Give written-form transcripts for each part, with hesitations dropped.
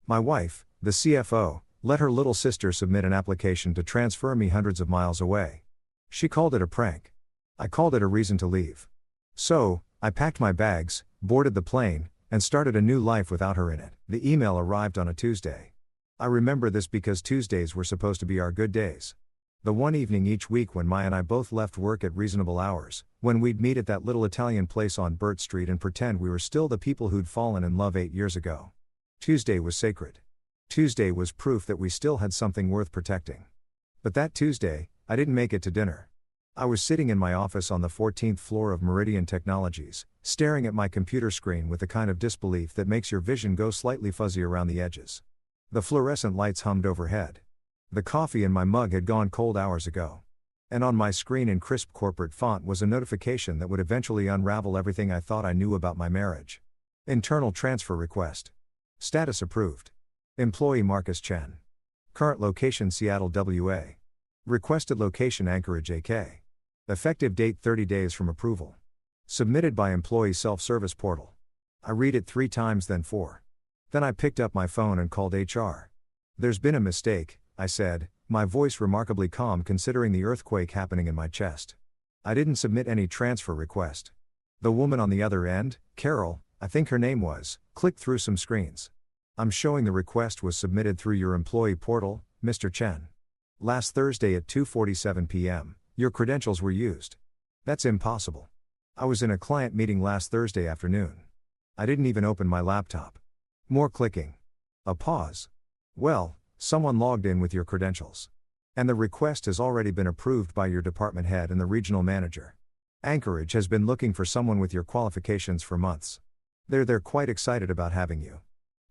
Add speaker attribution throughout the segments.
Speaker 1: My wife, the CFO, let her little sister submit an application to transfer me hundreds of miles away. She called it a prank. I called it a reason to leave. So, I packed my bags, boarded the plane, and started a new life without her in it. The email arrived on a Tuesday. I remember this because Tuesdays were supposed to be our good days. The one evening each week when Maya and I both left work at reasonable hours, when we'd meet at that little Italian place on Burt Street and pretend we were still the people who'd fallen in love 8 years ago. Tuesday was sacred. Tuesday was proof that we still had something worth protecting. But that Tuesday, I didn't make it to dinner. I was sitting in my office on the 14th floor of Meridian Technologies, staring at my computer screen with the kind of disbelief that makes your vision go slightly fuzzy around the edges. The fluorescent lights hummed overhead. The coffee in my mug had gone cold hours ago. And on my screen in crisp corporate font was a notification that would eventually unravel everything I thought I knew about my marriage. Internal transfer request. Status approved. Employee Marcus Chen. Current location Seattle, WA. Requested location Anchorage, AK. Effective date 30 days from approval. Submitted by employee self-service portal. I read it 3 times, then 4. Then I picked up my phone and called HR. There's been a mistake, I said, my voice remarkably calm considering the earthquake happening in my chest. I didn't submit any transfer request. The woman on the other end, Carol, I think her name was, clicked through some screens. I'm showing the request was submitted through your employee portal, Mr. Chen. Last Thursday at 2:47 p.m., your credentials were used. That's impossible. I was in a client meeting last Thursday afternoon. I didn't even open my laptop. More clicking. A pause. Well, someone logged in with your credentials. And the request has already been approved by your department head and the regional manager. Anchorage has been looking for someone with your qualifications for months. They're quite excited about having you.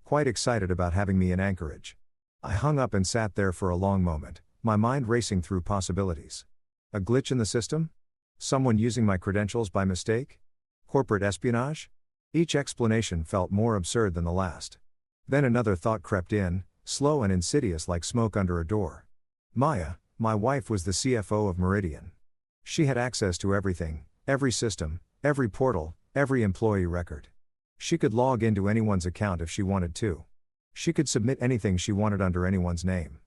Speaker 1: Quite excited about having me in Anchorage. I hung up and sat there for a long moment, my mind racing through possibilities. A glitch in the system? Someone using my credentials by mistake? Corporate espionage? Each explanation felt more absurd than the last. Then another thought crept in, slow and insidious like smoke under a door. Maya, my wife, was the CFO of Meridian. She had access to everything, every system, every portal, every employee record. She could log into anyone's account if she wanted to. She could submit anything she wanted under anyone's name.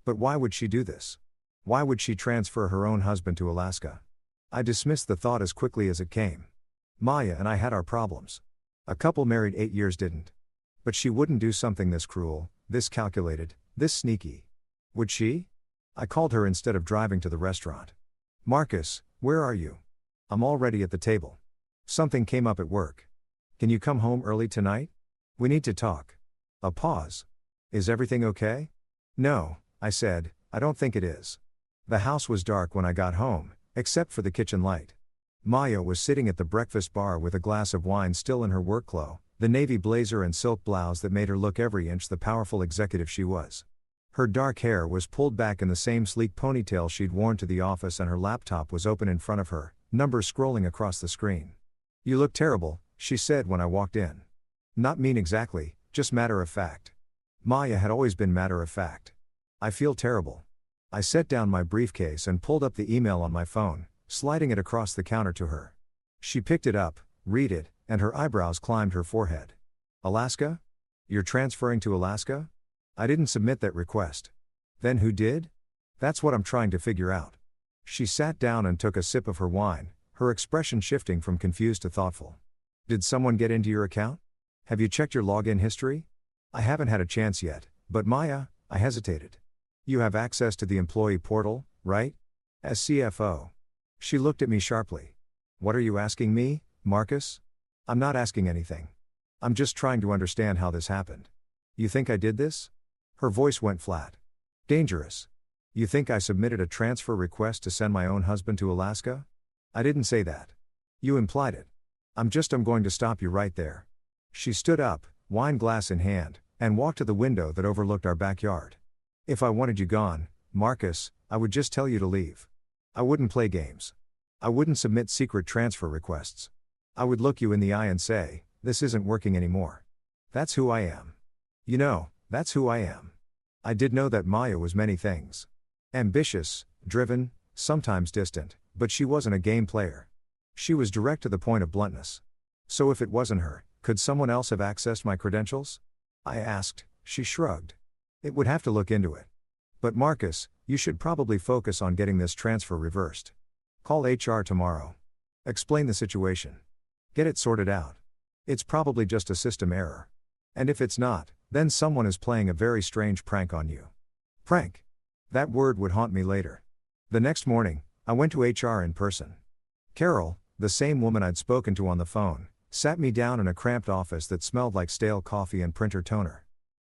Speaker 1: But why would she do this? Why would she transfer her own husband to Alaska? I dismissed the thought as quickly as it came. Maya and I had our problems. A couple married 8 years didn't. But she wouldn't do something this cruel, this calculated, this sneaky. Would she? I called her instead of driving to the restaurant. Marcus, where are you? I'm already at the table. Something came up at work. Can you come home early tonight? We need to talk. A pause. Is everything okay? No, I said, I don't think it is. The house was dark when I got home, except for the kitchen light. Maya was sitting at the breakfast bar with a glass of wine still in her work clothes, the navy blazer and silk blouse that made her look every inch the powerful executive she was. Her dark hair was pulled back in the same sleek ponytail she'd worn to the office, and her laptop was open in front of her, numbers scrolling across the screen. You look terrible, she said when I walked in. Not mean exactly, just matter of fact. Maya had always been matter of fact. I feel terrible. I set down my briefcase and pulled up the email on my phone, sliding it across the counter to her. She picked it up, read it, and her eyebrows climbed her forehead. Alaska? You're transferring to Alaska? I didn't submit that request. Then who did? That's what I'm trying to figure out. She sat down and took a sip of her wine, her expression shifting from confused to thoughtful. Did someone get into your account? Have you checked your login history? I haven't had a chance yet, but Maya, I hesitated. You have access to the employee portal, right? As CFO. She looked at me sharply. What are you asking me, Marcus? I'm not asking anything. I'm just trying to understand how this happened. You think I did this? Her voice went flat. Dangerous. You think I submitted a transfer request to send my own husband to Alaska? I didn't say that. You implied it. I'm going to stop you right there. She stood up, wine glass in hand, and walked to the window that overlooked our backyard. If I wanted you gone, Marcus, I would just tell you to leave. I wouldn't play games. I wouldn't submit secret transfer requests. I would look you in the eye and say, this isn't working anymore. That's who I am. You know, that's who I am. I did know that Maya was many things. Ambitious, driven, sometimes distant, but she wasn't a game player. She was direct to the point of bluntness. So if it wasn't her, could someone else have accessed my credentials? I asked, She shrugged. It would have to look into it. But Marcus, you should probably focus on getting this transfer reversed. Call HR tomorrow. Explain the situation. Get it sorted out. It's probably just a system error. And if it's not, then someone is playing a very strange prank on you. Prank. That word would haunt me later. The next morning, I went to HR in person. Carol, the same woman I'd spoken to on the phone, sat me down in a cramped office that smelled like stale coffee and printer toner.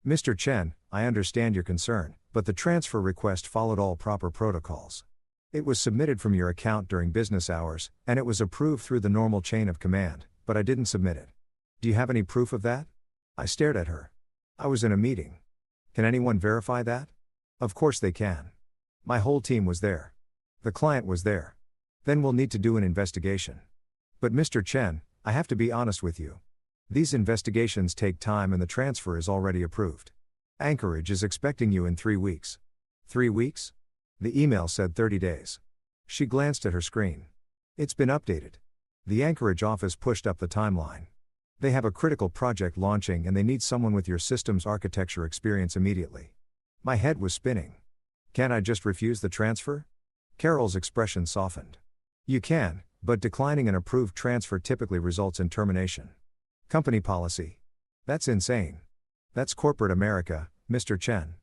Speaker 1: Mr. Chen, I understand your concern, but the transfer request followed all proper protocols. It was submitted from your account during business hours, and it was approved through the normal chain of command, but I didn't submit it. Do you have any proof of that? I stared at her. I was in a meeting. Can anyone verify that? Of course they can. My whole team was there. The client was there. Then we'll need to do an investigation. But Mr. Chen, I have to be honest with you. These investigations take time and the transfer is already approved. Anchorage is expecting you in 3 weeks. 3 weeks? The email said 30 days. She glanced at her screen. It's been updated. The Anchorage office pushed up the timeline. They have a critical project launching and they need someone with your systems architecture experience immediately. My head was spinning. Can't I just refuse the transfer? Carol's expression softened. You can, but declining an approved transfer typically results in termination. Company policy. That's insane. That's corporate America, Mr. Chen.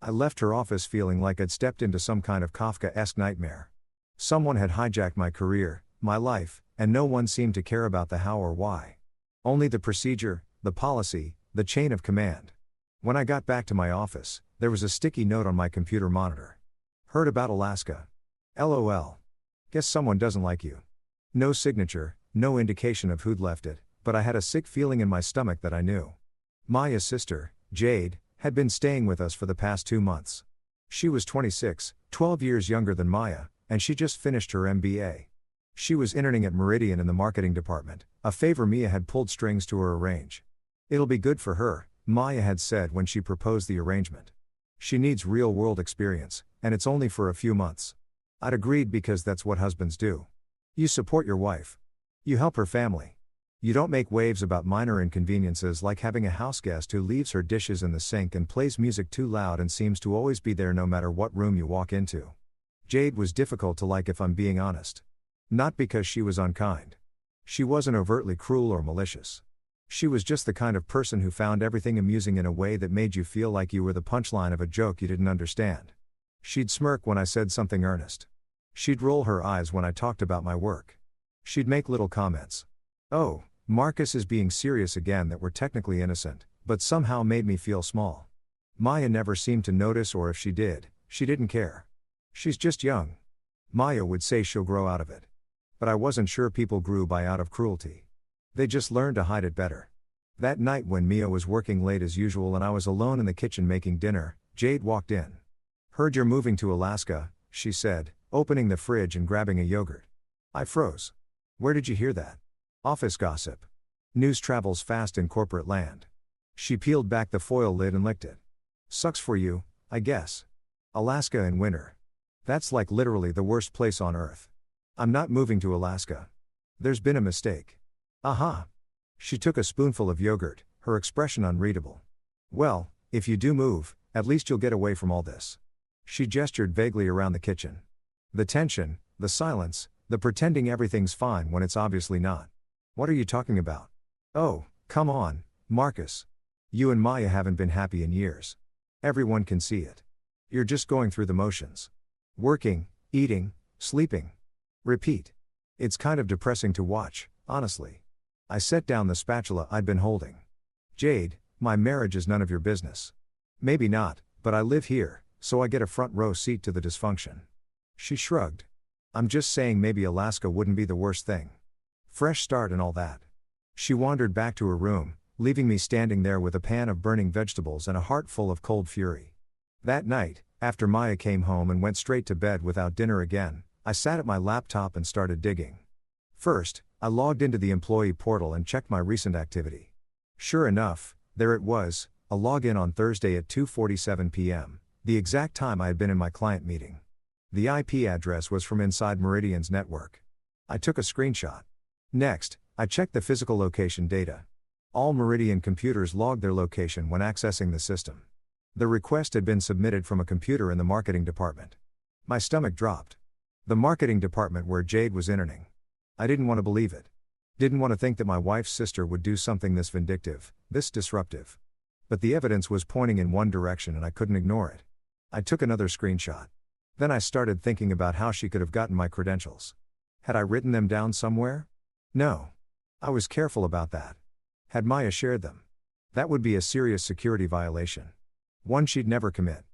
Speaker 1: I left her office feeling like I'd stepped into some kind of Kafka-esque nightmare. Someone had hijacked my career, my life, and no one seemed to care about the how or why. Only the procedure, the policy, the chain of command. When I got back to my office, there was a sticky note on my computer monitor. Heard about Alaska. LOL. Guess someone doesn't like you. No signature, no indication of who'd left it, but I had a sick feeling in my stomach that I knew. Maya's sister, Jade, had been staying with us for the past 2 months. She was 26, 12 years younger than Maya, and she just finished her MBA. She was interning at Meridian in the marketing department, a favor Mia had pulled strings to her arrange. It'll be good for her, Maya had said when she proposed the arrangement. She needs real-world experience, and it's only for a few months. I'd agreed because that's what husbands do. You support your wife. You help her family. You don't make waves about minor inconveniences like having a houseguest who leaves her dishes in the sink and plays music too loud and seems to always be there no matter what room you walk into. Jade was difficult to like if I'm being honest. Not because she was unkind. She wasn't overtly cruel or malicious. She was just the kind of person who found everything amusing in a way that made you feel like you were the punchline of a joke you didn't understand. She'd smirk when I said something earnest. She'd roll her eyes when I talked about my work. She'd make little comments. Oh, Marcus is being serious again that were technically innocent, but somehow made me feel small. Maya never seemed to notice, or if she did, she didn't care. She's just young. Maya would say she'll grow out of it. But I wasn't sure people grew by out of cruelty. They just learned to hide it better. That night when Mia was working late as usual and I was alone in the kitchen making dinner, Jade walked in. Heard you're moving to Alaska, she said, opening the fridge and grabbing a yogurt. I froze. Where did you hear that? Office gossip. News travels fast in corporate land. She peeled back the foil lid and licked it. Sucks for you, I guess. Alaska in winter. That's like literally the worst place on earth. I'm not moving to Alaska. There's been a mistake. Aha. She took a spoonful of yogurt, her expression unreadable. Well, if you do move, at least you'll get away from all this. She gestured vaguely around the kitchen. The tension, the silence, the pretending everything's fine when it's obviously not. What are you talking about? Oh, come on, Marcus. You and Maya haven't been happy in years. Everyone can see it. You're just going through the motions. Working, eating, sleeping. Repeat. It's kind of depressing to watch, honestly. I set down the spatula I'd been holding. Jade, my marriage is none of your business. Maybe not, but I live here, so I get a front row seat to the dysfunction. She shrugged. I'm just saying maybe Alaska wouldn't be the worst thing. Fresh start and all that. She wandered back to her room, leaving me standing there with a pan of burning vegetables and a heart full of cold fury. That night, after Maya came home and went straight to bed without dinner again, I sat at my laptop and started digging. First, I logged into the employee portal and checked my recent activity. Sure enough, there it was, a login on Thursday at 2:47 p.m., the exact time I had been in my client meeting. The IP address was from inside Meridian's network. I took a screenshot. Next, I checked the physical location data. All Meridian computers logged their location when accessing the system. The request had been submitted from a computer in the marketing department. My stomach dropped. The marketing department where Jade was interning. I didn't want to believe it. Didn't want to think that my wife's sister would do something this vindictive, this disruptive. But the evidence was pointing in one direction and I couldn't ignore it. I took another screenshot. Then I started thinking about how she could have gotten my credentials. Had I written them down somewhere? No. I was careful about that. Had Maya shared them? That would be a serious security violation. One she'd never commit.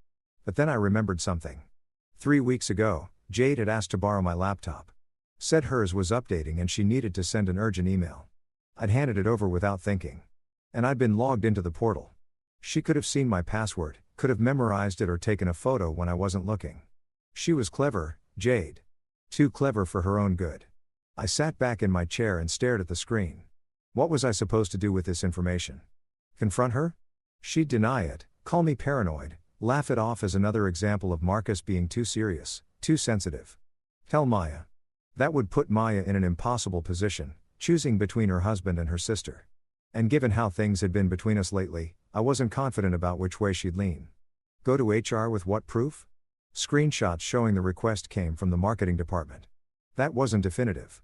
Speaker 1: But then I remembered something. 3 weeks ago, Jade had asked to borrow my laptop. Said hers was updating and she needed to send an urgent email. I'd handed it over without thinking. And I'd been logged into the portal. She could have seen my password, could have memorized it or taken a photo when I wasn't looking. She was clever, Jade. Too clever for her own good. I sat back in my chair and stared at the screen. What was I supposed to do with this information? Confront her? She'd deny it, call me paranoid, laugh it off as another example of Marcus being too serious, too sensitive. Tell Maya. That would put Maya in an impossible position, choosing between her husband and her sister. And given how things had been between us lately, I wasn't confident about which way she'd lean. Go to HR with what proof? Screenshots showing the request came from the marketing department. That wasn't definitive.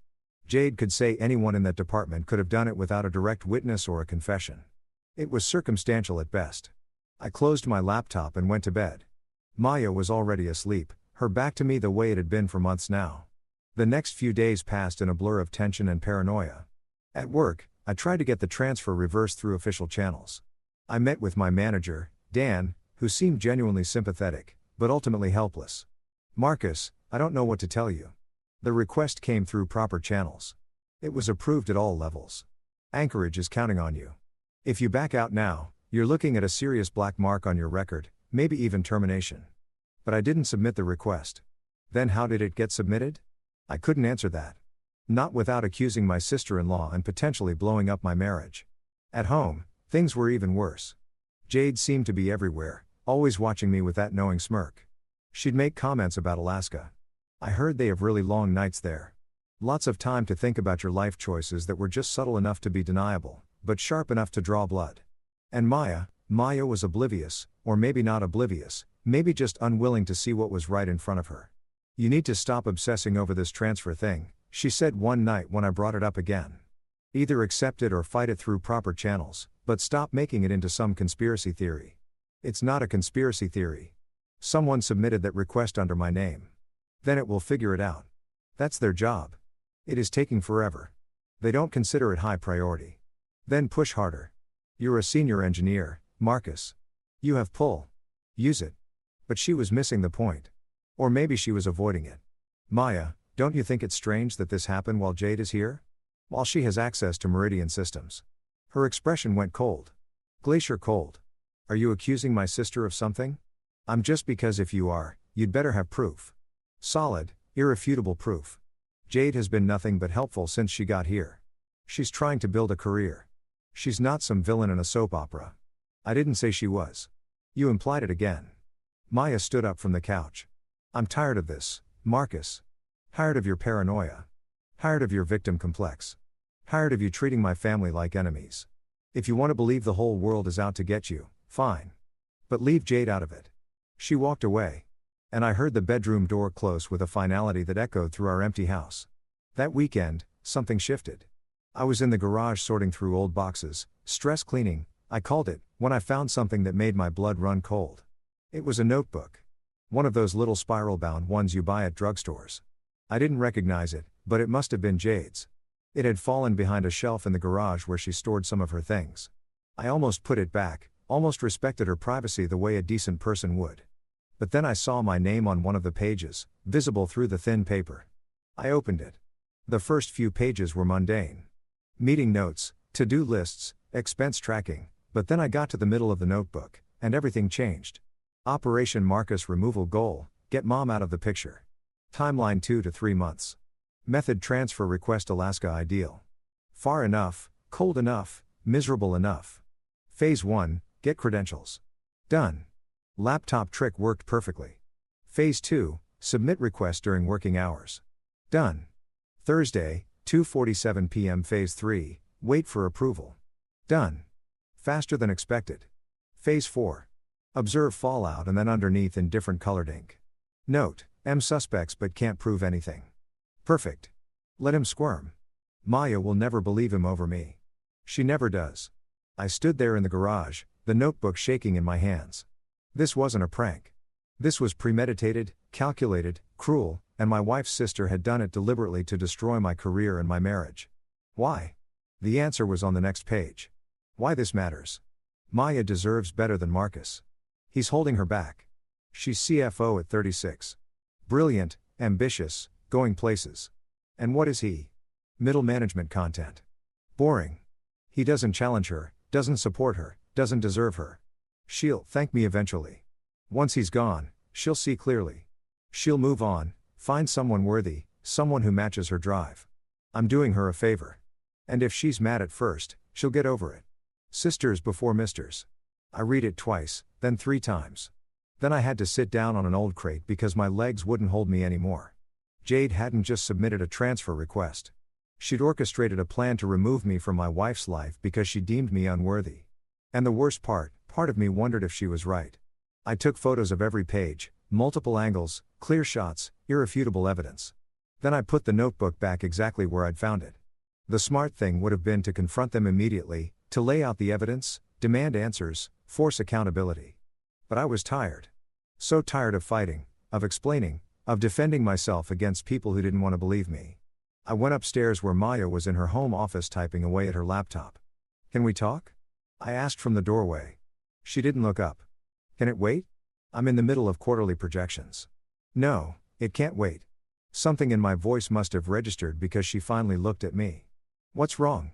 Speaker 1: Jade could say anyone in that department could have done it without a direct witness or a confession. It was circumstantial at best. I closed my laptop and went to bed. Maya was already asleep, her back to me the way it had been for months now. The next few days passed in a blur of tension and paranoia. At work, I tried to get the transfer reversed through official channels. I met with my manager, Dan, who seemed genuinely sympathetic, but ultimately helpless. Marcus, I don't know what to tell you. The request came through proper channels. It was approved at all levels. Anchorage is counting on you. If you back out now, you're looking at a serious black mark on your record, maybe even termination. But I didn't submit the request. Then how did it get submitted? I couldn't answer that. Not without accusing my sister-in-law and potentially blowing up my marriage. At home, things were even worse. Jade seemed to be everywhere, always watching me with that knowing smirk. She'd make comments about Alaska. I heard they have really long nights there. Lots of time to think about your life choices that were just subtle enough to be deniable, but sharp enough to draw blood. And Maya was oblivious, or maybe not oblivious, maybe just unwilling to see what was right in front of her. You need to stop obsessing over this transfer thing, she said one night when I brought it up again. Either accept it or fight it through proper channels, but stop making it into some conspiracy theory. It's not a conspiracy theory. Someone submitted that request under my name. Then it will figure it out. That's their job. It is taking forever. They don't consider it high priority. Then push harder. You're a senior engineer, Marcus. You have pull. Use it. But she was missing the point. Or maybe she was avoiding it. Maya, don't you think it's strange that this happened while Jade is here? While she has access to Meridian systems. Her expression went cold. Glacier cold. Are you accusing my sister of something? I'm just because if you are, you'd better have proof. Solid, irrefutable proof. Jade has been nothing but helpful since she got here. She's trying to build a career. She's not some villain in a soap opera. I didn't say she was. You implied it again. Maya stood up from the couch. I'm tired of this, Marcus. Tired of your paranoia. Tired of your victim complex. Tired of you treating my family like enemies. If you want to believe the whole world is out to get you, fine. But leave Jade out of it. She walked away. And I heard the bedroom door close with a finality that echoed through our empty house. That weekend, something shifted. I was in the garage sorting through old boxes, stress cleaning, I called it, when I found something that made my blood run cold. It was a notebook. One of those little spiral-bound ones you buy at drugstores. I didn't recognize it, but it must have been Jade's. It had fallen behind a shelf in the garage where she stored some of her things. I almost put it back, almost respected her privacy the way a decent person would. But then I saw my name on one of the pages, visible through the thin paper. I opened it. The first few pages were mundane. Meeting notes, to-do lists, expense tracking, but then I got to the middle of the notebook, and everything changed. Operation Marcus removal goal, get mom out of the picture. Timeline 2 to 3 months. Method transfer request Alaska ideal. Far enough, cold enough, miserable enough. Phase 1, get credentials. Done. Laptop trick worked perfectly. Phase 2, submit request during working hours. Done. Thursday, 2:47 p.m. Phase 3, wait for approval. Done. Faster than expected. Phase 4. Observe fallout and then underneath in different colored ink. Note, M suspects but can't prove anything. Perfect. Let him squirm. Maya will never believe him over me. She never does. I stood there in the garage, the notebook shaking in my hands. This wasn't a prank. This was premeditated, calculated, cruel, and my wife's sister had done it deliberately to destroy my career and my marriage. Why? The answer was on the next page. Why this matters. Maya deserves better than Marcus. He's holding her back. She's CFO at 36. Brilliant, ambitious, going places. And what is he? Middle management content. Boring. He doesn't challenge her, doesn't support her, doesn't deserve her. She'll thank me eventually. Once he's gone, she'll see clearly. She'll move on, find someone worthy, someone who matches her drive. I'm doing her a favor. And if she's mad at first, she'll get over it. Sisters before misters. I read it twice, then 3 times. Then I had to sit down on an old crate because my legs wouldn't hold me anymore. Jade hadn't just submitted a transfer request. She'd orchestrated a plan to remove me from my wife's life because she deemed me unworthy. And the worst part of me wondered if she was right. I took photos of every page, multiple angles, clear shots, irrefutable evidence. Then I put the notebook back exactly where I'd found it. The smart thing would have been to confront them immediately, to lay out the evidence, demand answers, force accountability. But I was tired. So tired of fighting, of explaining, of defending myself against people who didn't want to believe me. I went upstairs where Maya was in her home office typing away at her laptop. Can we talk? I asked from the doorway. She didn't look up. Can it wait? I'm in the middle of quarterly projections. No, it can't wait. Something in my voice must have registered because she finally looked at me. What's wrong?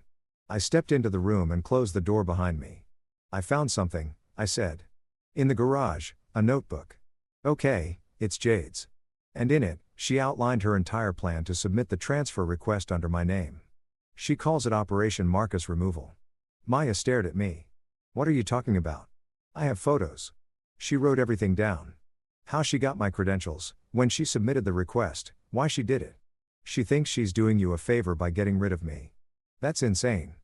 Speaker 1: I stepped into the room and closed the door behind me. I found something, I said. In the garage, a notebook. Okay, it's Jade's. And in it, she outlined her entire plan to submit the transfer request under my name. She calls it Operation Marcus Removal. Maya stared at me. What are you talking about? I have photos. She wrote everything down. How she got my credentials, when she submitted the request, why she did it. She thinks she's doing you a favor by getting rid of me. That's insane.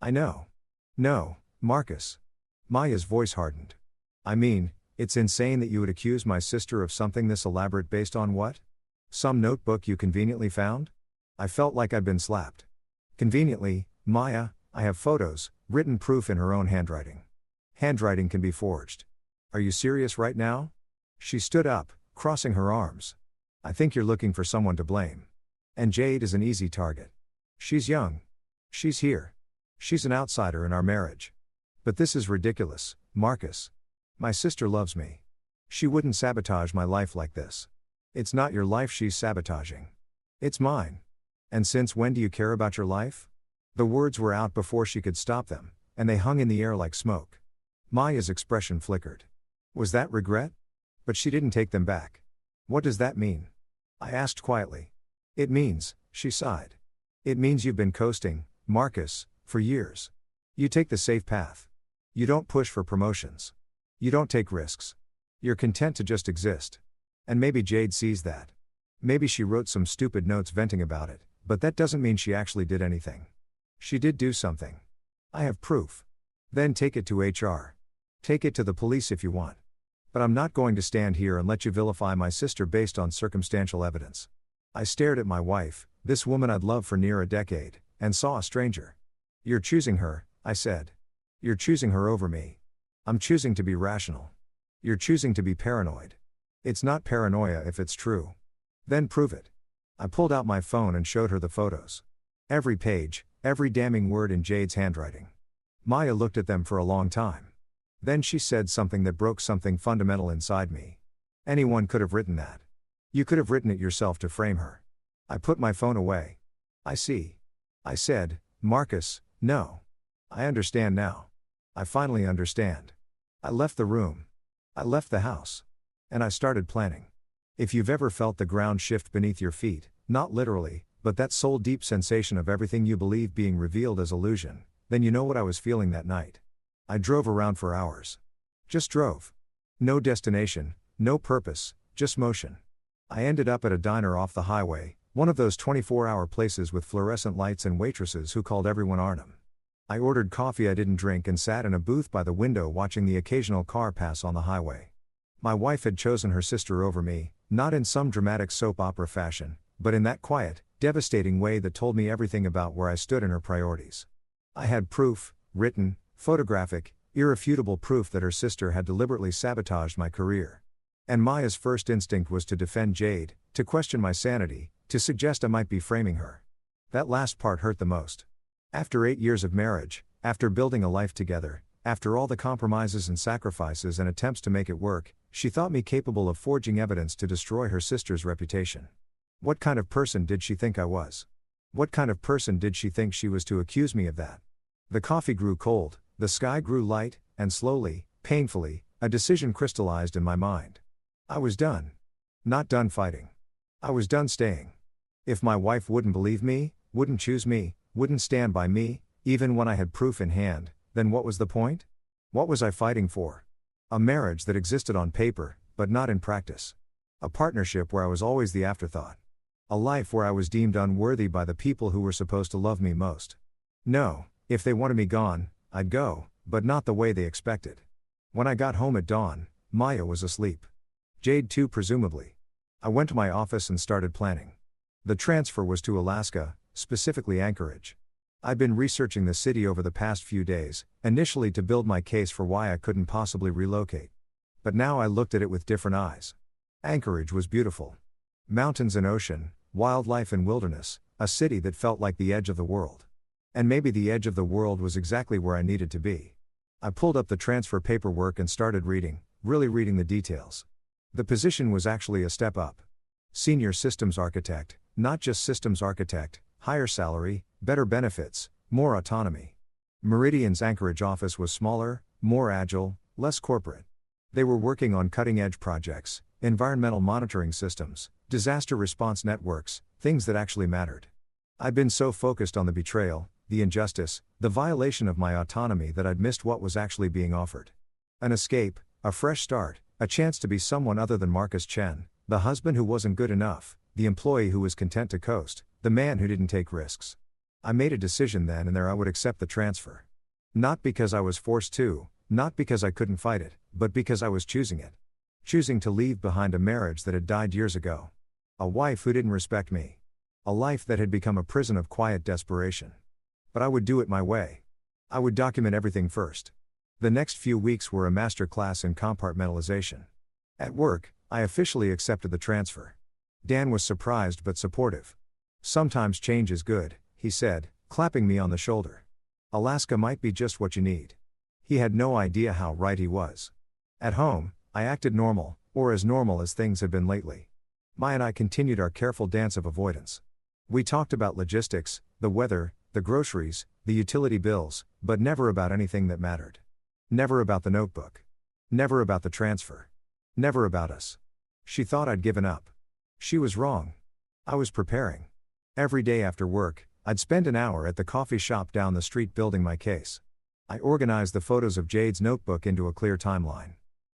Speaker 1: I know. No, Marcus. Maya's voice hardened. I mean, it's insane that you would accuse my sister of something this elaborate based on what? Some notebook you conveniently found? I felt like I'd been slapped. Conveniently, Maya, I have photos, written proof in her own handwriting. Handwriting can be forged. Are you serious right now? She stood up, crossing her arms. I think you're looking for someone to blame. And Jade is an easy target. She's young. She's here. She's an outsider in our marriage. But this is ridiculous, Marcus. My sister loves me. She wouldn't sabotage my life like this. It's not your life she's sabotaging. It's mine. And since when do you care about your life? The words were out before she could stop them, and they hung in the air like smoke. Maya's expression flickered. Was that regret? But she didn't take them back. What does that mean? I asked quietly. It means, she sighed. It means you've been coasting, Marcus, for years. You take the safe path. You don't push for promotions. You don't take risks. You're content to just exist. And maybe Jade sees that. Maybe she wrote some stupid notes venting about it, but that doesn't mean she actually did anything. She did do something. I have proof. Then take it to HR. Take it to the police if you want. But I'm not going to stand here and let you vilify my sister based on circumstantial evidence. I stared at my wife, this woman I'd loved for near a decade, and saw a stranger. You're choosing her, I said. You're choosing her over me. I'm choosing to be rational. You're choosing to be paranoid. It's not paranoia if it's true. Then prove it. I pulled out my phone and showed her the photos. Every page, every damning word in Jade's handwriting. Maya looked at them for a long time. Then she said something that broke something fundamental inside me. Anyone could have written that. You could have written it yourself to frame her. I put my phone away. I see. I said, Marcus, no. I understand now. I finally understand. I left the room. I left the house. And I started planning. If you've ever felt the ground shift beneath your feet, not literally, but that soul-deep sensation of everything you believe being revealed as illusion, then you know what I was feeling that night. I drove around for hours. Just drove. No destination, no purpose, just motion. I ended up at a diner off the highway, one of those 24-hour places with fluorescent lights and waitresses who called everyone Arnhem. I ordered coffee I didn't drink and sat in a booth by the window watching the occasional car pass on the highway. My wife had chosen her sister over me, not in some dramatic soap opera fashion, but in that quiet, devastating way that told me everything about where I stood in her priorities. I had proof, written, photographic, irrefutable proof that her sister had deliberately sabotaged my career. And Maya's first instinct was to defend Jade, to question my sanity, to suggest I might be framing her. That last part hurt the most. After 8 years of marriage, after building a life together, after all the compromises and sacrifices and attempts to make it work, she thought me capable of forging evidence to destroy her sister's reputation. What kind of person did she think I was? What kind of person did she think she was to accuse me of that? The coffee grew cold, the sky grew light, and slowly, painfully, a decision crystallized in my mind. I was done. Not done fighting. I was done staying. If my wife wouldn't believe me, wouldn't choose me, wouldn't stand by me, even when I had proof in hand, then what was the point? What was I fighting for? A marriage that existed on paper, but not in practice. A partnership where I was always the afterthought. A life where I was deemed unworthy by the people who were supposed to love me most. No, if they wanted me gone, I'd go, but not the way they expected. When I got home at dawn, Maya was asleep. Jade too, presumably. I went to my office and started planning. The transfer was to Alaska, specifically Anchorage. I'd been researching the city over the past few days, initially to build my case for why I couldn't possibly relocate. But now I looked at it with different eyes. Anchorage was beautiful. Mountains and ocean, wildlife and wilderness, a city that felt like the edge of the world. And maybe the edge of the world was exactly where I needed to be. I pulled up the transfer paperwork and started reading, really reading the details. The position was actually a step up. Senior systems architect, not just systems architect, higher salary, better benefits, more autonomy. Meridian's Anchorage office was smaller, more agile, less corporate. They were working on cutting-edge projects, environmental monitoring systems, disaster response networks, things that actually mattered. I'd been so focused on the betrayal, the injustice, the violation of my autonomy that I'd missed what was actually being offered. An escape, a fresh start, a chance to be someone other than Marcus Chen, the husband who wasn't good enough, the employee who was content to coast, the man who didn't take risks. I made a decision then and there I would accept the transfer. Not because I was forced to, not because I couldn't fight it, but because I was choosing it. Choosing to leave behind a marriage that had died years ago. A wife who didn't respect me. A life that had become a prison of quiet desperation. But I would do it my way. I would document everything first. The next few weeks were a master class in compartmentalization. At work, I officially accepted the transfer. Dan was surprised but supportive. "Sometimes change is good," he said, clapping me on the shoulder. "Alaska might be just what you need." He had no idea how right he was. At home, I acted normal, or as normal as things had been lately. Maya and I continued our careful dance of avoidance. We talked about logistics, the weather, the groceries, the utility bills, but never about anything that mattered. Never about the notebook. Never about the transfer. Never about us. She thought I'd given up. She was wrong. I was preparing. Every day after work, I'd spend an hour at the coffee shop down the street building my case. I organized the photos of Jade's notebook into a clear timeline.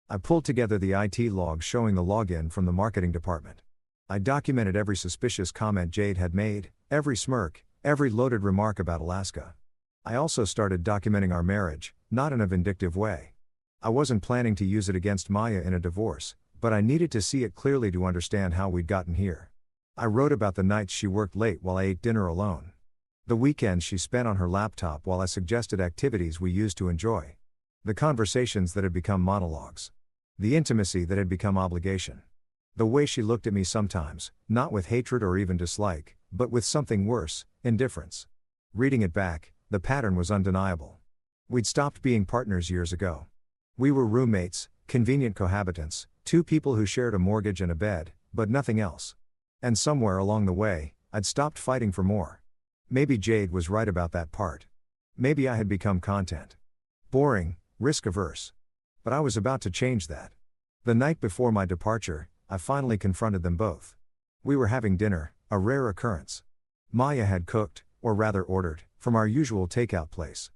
Speaker 1: I pulled together the IT logs showing the login from the marketing department. I documented every suspicious comment Jade had made, every smirk, every loaded remark about Alaska. I also started documenting our marriage, not in a vindictive way. I wasn't planning to use it against Maya in a divorce, but I needed to see it clearly to understand how we'd gotten here. I wrote about the nights she worked late while I ate dinner alone. The weekends she spent on her laptop while I suggested activities we used to enjoy. The conversations that had become monologues. The intimacy that had become obligation. The way she looked at me sometimes, not with hatred or even dislike, but with something worse, indifference. Reading it back, the pattern was undeniable. We'd stopped being partners years ago. We were roommates, convenient cohabitants, two people who shared a mortgage and a bed, but nothing else. And somewhere along the way, I'd stopped fighting for more. Maybe Jade was right about that part. Maybe I had become content. Boring, risk-averse. But I was about to change that. The night before my departure, I finally confronted them both. We were having dinner, a rare occurrence. Maya had cooked, or rather ordered, from our usual takeout place.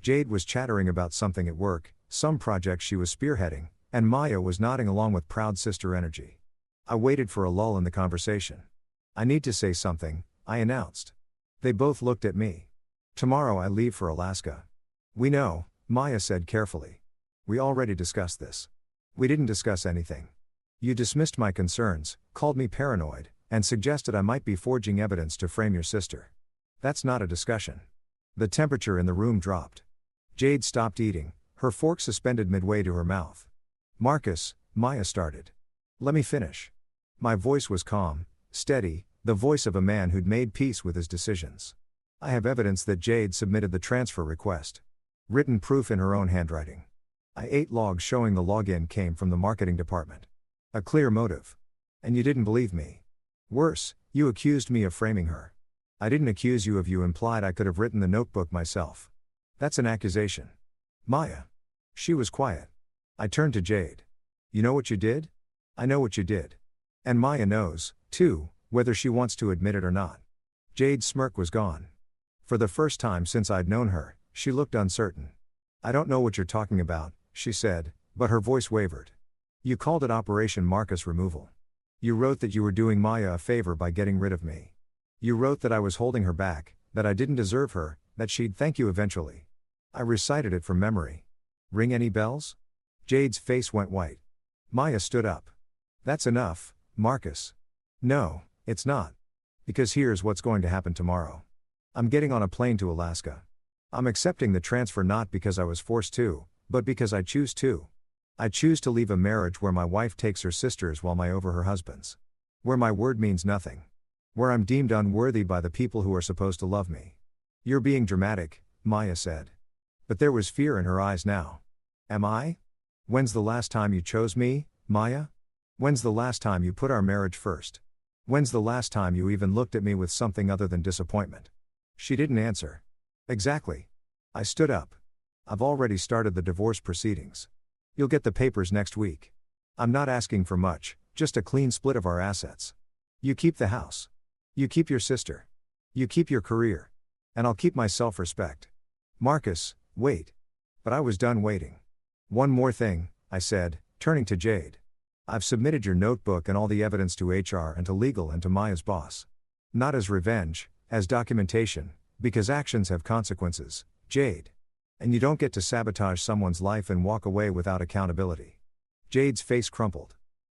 Speaker 1: Jade was chattering about something at work, some project she was spearheading, and Maya was nodding along with proud sister energy. I waited for a lull in the conversation. "I need to say something," I announced. They both looked at me. Tomorrow I leave for Alaska. We know, Maya said carefully. We already discussed this. We didn't discuss anything. You dismissed my concerns, called me paranoid, and suggested I might be forging evidence to frame your sister. That's not a discussion. The temperature in the room dropped. Jade stopped eating, her fork suspended midway to her mouth. Marcus, Maya started. Let me finish. My voice was calm, steady, the voice of a man who'd made peace with his decisions. I have evidence that Jade submitted the transfer request. Written proof in her own handwriting. I ate logs showing the login came from the marketing department. A clear motive. And you didn't believe me. Worse, you accused me of framing her. I didn't accuse you of you implied I could have written the notebook myself. That's an accusation. Maya. She was quiet. I turned to Jade. You know what you did? I know what you did. And Maya knows, too, whether she wants to admit it or not. Jade's smirk was gone. For the first time since I'd known her, she looked uncertain. I don't know what you're talking about, she said, but her voice wavered. You called it Operation Marcus Removal. You wrote that you were doing Maya a favor by getting rid of me. You wrote that I was holding her back, that I didn't deserve her, that she'd thank you eventually. I recited it from memory. Ring any bells? Jade's face went white. Maya stood up. That's enough, Marcus. No, it's not. Because here's what's going to happen tomorrow. I'm getting on a plane to Alaska. I'm accepting the transfer not because I was forced to, but because I choose to. I choose to leave a marriage where my wife takes her sisters while I over her husband's. Where my word means nothing. Where I'm deemed unworthy by the people who are supposed to love me. You're being dramatic, Maya said. But there was fear in her eyes now. Am I? When's the last time you chose me, Maya? When's the last time you put our marriage first? When's the last time you even looked at me with something other than disappointment? She didn't answer. Exactly. I stood up. I've already started the divorce proceedings. You'll get the papers next week. I'm not asking for much, just a clean split of our assets. You keep the house. You keep your sister. You keep your career. And I'll keep my self-respect. Marcus, wait. But I was done waiting. One more thing, I said, turning to Jade. I've submitted your notebook and all the evidence to HR and to legal and to Maya's boss. Not as revenge, as documentation, because actions have consequences, Jade. And you don't get to sabotage someone's life and walk away without accountability. Jade's face crumpled.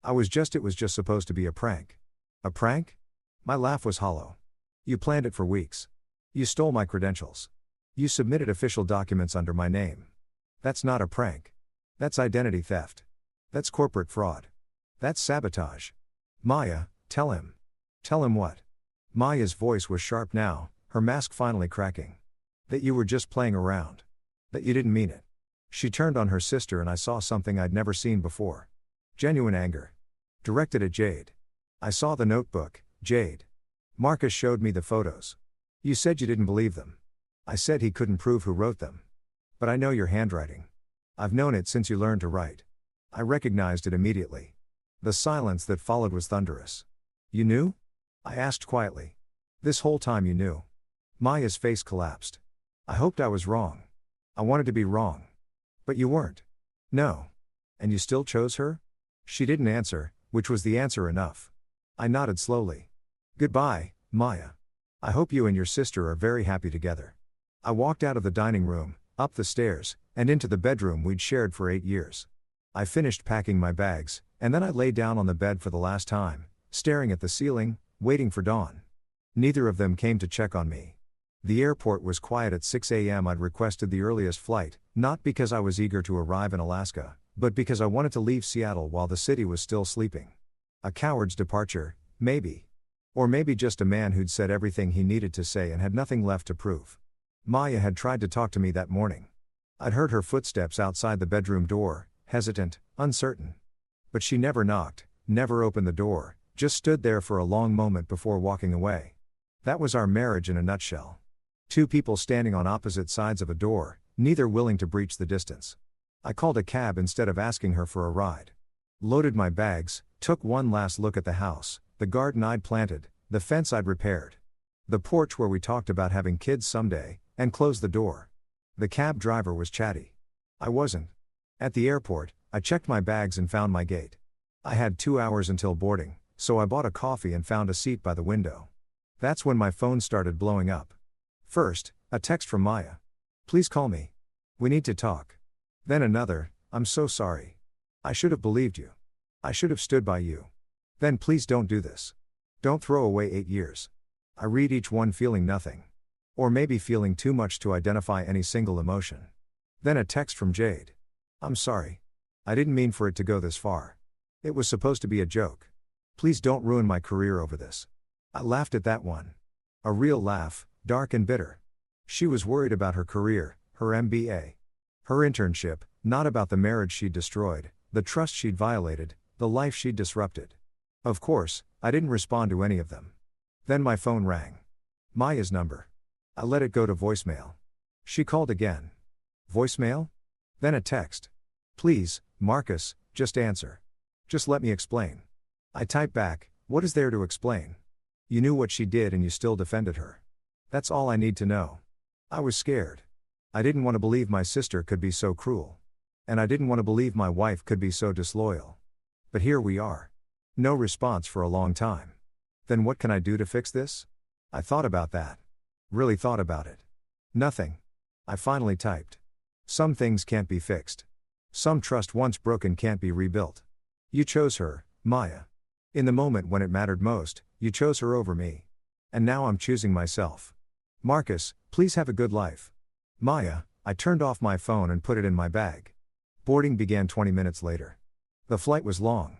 Speaker 1: It was just supposed to be a prank. A prank? My laugh was hollow. You planned it for weeks. You stole my credentials. You submitted official documents under my name. That's not a prank. That's identity theft. That's corporate fraud. That's sabotage. Maya, tell him. Tell him what? Maya's voice was sharp now, her mask finally cracking. That you were just playing around. That you didn't mean it. She turned on her sister and I saw something I'd never seen before. Genuine anger. Directed at Jade. I saw the notebook, Jade. Marcus showed me the photos. You said you didn't believe them. I said he couldn't prove who wrote them. But I know your handwriting. I've known it since you learned to write. I recognized it immediately. The silence that followed was thunderous. You knew? I asked quietly. This whole time you knew. Maya's face collapsed. I hoped I was wrong. I wanted to be wrong. But you weren't. No. And you still chose her? She didn't answer, which was the answer enough. I nodded slowly. Goodbye, Maya. I hope you and your sister are very happy together. I walked out of the dining room, up the stairs, and into the bedroom we'd shared for 8 years. I finished packing my bags, and then I lay down on the bed for the last time, staring at the ceiling, waiting for dawn. Neither of them came to check on me. The airport was quiet at 6 a.m. I'd requested the earliest flight, not because I was eager to arrive in Alaska, but because I wanted to leave Seattle while the city was still sleeping. A coward's departure, maybe. Or maybe just a man who'd said everything he needed to say and had nothing left to prove. Maya had tried to talk to me that morning. I'd heard her footsteps outside the bedroom door, hesitant, uncertain. But she never knocked, never opened the door, just stood there for a long moment before walking away. That was our marriage in a nutshell. Two people standing on opposite sides of a door, neither willing to breach the distance. I called a cab instead of asking her for a ride. Loaded my bags, took one last look at the house, the garden I'd planted, the fence I'd repaired. The porch where we talked about having kids someday, and closed the door. The cab driver was chatty. I wasn't. At the airport, I checked my bags and found my gate. I had 2 hours until boarding, so I bought a coffee and found a seat by the window. That's when my phone started blowing up. First, A text from Maya. Please call me. We need to talk. Then another, I'm so sorry. I should have believed you. I should have stood by you. Then please don't do this. Don't throw away 8 years. I read each one feeling nothing. Or maybe feeling too much to identify any single emotion. Then a text from Jade. I'm sorry. I didn't mean for it to go this far. It was supposed to be a joke. Please don't ruin my career over this. I laughed at that one. A real laugh, dark and bitter. She was worried about her career, her MBA. Her internship, not about the marriage she'd destroyed, the trust she'd violated, the life she'd disrupted. Of course, I didn't respond to any of them. Then my phone rang. Maya's number. I let it go to voicemail. She called again. Voicemail? Then a text. Please, Marcus, just answer. Just let me explain. I typed back, what is there to explain? You knew what she did and you still defended her. That's all I need to know. I was scared. I didn't want to believe my sister could be so cruel. And I didn't want to believe my wife could be so disloyal. But here we are. No response for a long time. Then what can I do to fix this? I thought about that. Really thought about it. Nothing. I finally typed. Some things can't be fixed. Some trust once broken can't be rebuilt. You chose her, Maya. In the moment when it mattered most, you chose her over me. And now I'm choosing myself. Marcus, please have a good life. Maya. I turned off my phone and put it in my bag. Boarding began 20 minutes later. The flight was long.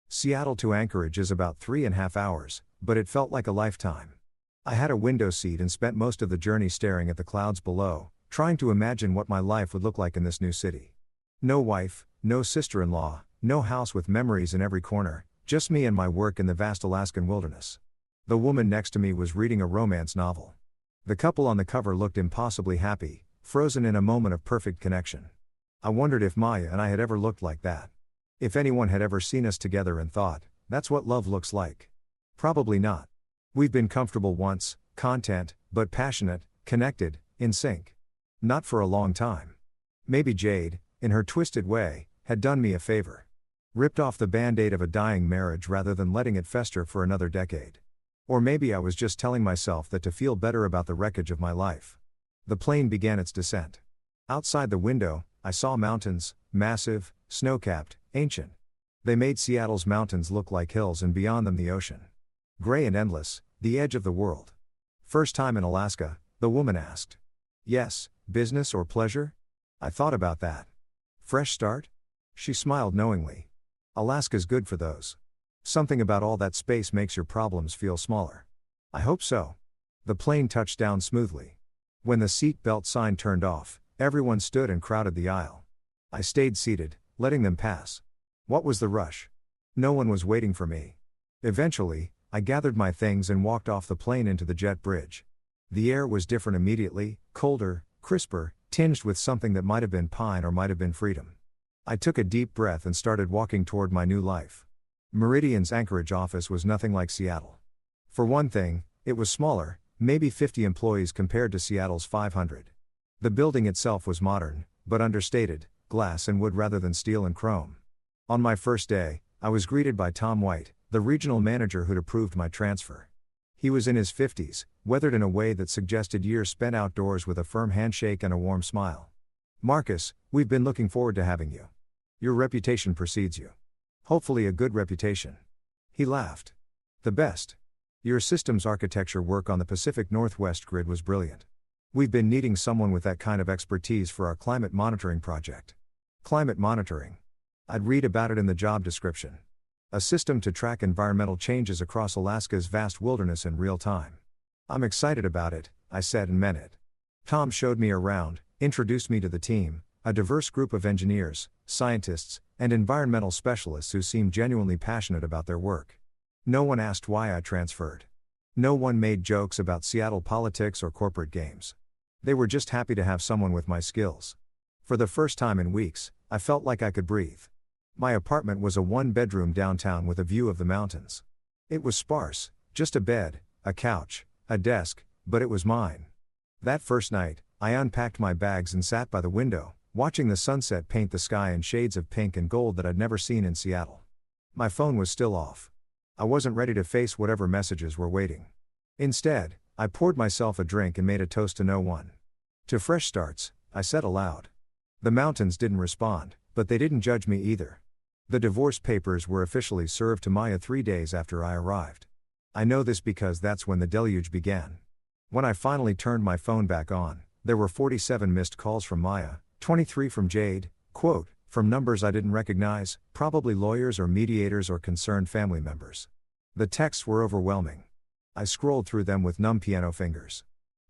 Speaker 1: Seattle to Anchorage is about 3.5 hours, but it felt like a lifetime. I had a window seat and spent most of the journey staring at the clouds below, trying to imagine what my life would look like in this new city. No wife, no sister-in-law, no house with memories in every corner, just me and my work in the vast Alaskan wilderness. The woman next to me was reading a romance novel. The couple on the cover looked impossibly happy, frozen in a moment of perfect connection. I wondered if Maya and I had ever looked like that. If anyone had ever seen us together and thought, that's what love looks like. Probably not. We've been comfortable once, content, but passionate, connected, in sync. Not for a long time. Maybe Jade, in her twisted way, had done me a favor. Ripped off the band-aid of a dying marriage rather than letting it fester for another decade. Or maybe I was just telling myself that to feel better about the wreckage of my life. The plane began its descent. Outside the window, I saw mountains, massive, snow-capped, ancient. They made Seattle's mountains look like hills and beyond them the ocean. Gray and endless, the edge of the world. First time in Alaska, the woman asked. Yes, business or pleasure? I thought about that. Fresh start? She smiled knowingly. Alaska's good for those. Something about all that space makes your problems feel smaller. I hope so. The plane touched down smoothly. When the seat belt sign turned off, everyone stood and crowded the aisle. I stayed seated, letting them pass. What was the rush? No one was waiting for me. Eventually, I gathered my things and walked off the plane into the jet bridge. The air was different immediately, colder, crisper, tinged with something that might have been pine or might have been freedom. I took a deep breath and started walking toward my new life. Meridian's Anchorage office was nothing like Seattle. For one thing, it was smaller, maybe 50 employees compared to Seattle's 500. The building itself was modern, but understated, glass and wood rather than steel and chrome. On my first day, I was greeted by Tom White, the regional manager who'd approved my transfer. He was in his 50s, weathered in a way that suggested years spent outdoors with a firm handshake and a warm smile. Marcus, we've been looking forward to having you. Your reputation precedes you. Hopefully a good reputation. He laughed. The best. Your systems architecture work on the Pacific Northwest grid was brilliant. We've been needing someone with that kind of expertise for our climate monitoring project. Climate monitoring. I'd read about it in the job description. A system to track environmental changes across Alaska's vast wilderness in real time. I'm excited about it, I said and meant it. Tom showed me around, introduced me to the team, a diverse group of engineers, scientists, and environmental specialists who seemed genuinely passionate about their work. No one asked why I transferred. No one made jokes about Seattle politics or corporate games. They were just happy to have someone with my skills. For the first time in weeks, I felt like I could breathe. My apartment was a one-bedroom downtown with a view of the mountains. It was sparse, just a bed, a couch, a desk, but it was mine. That first night, I unpacked my bags and sat by the window, watching the sunset paint the sky in shades of pink and gold that I'd never seen in Seattle. My phone was still off. I wasn't ready to face whatever messages were waiting. Instead, I poured myself a drink and made a toast to no one. To fresh starts, I said aloud. The mountains didn't respond, but they didn't judge me either. The divorce papers were officially served to Maya 3 days after I arrived. I know this because that's when the deluge began. When I finally turned my phone back on, there were 47 missed calls from Maya, 23 from Jade, quote, from numbers I didn't recognize, probably lawyers or mediators or concerned family members. The texts were overwhelming. I scrolled through them with numb piano fingers.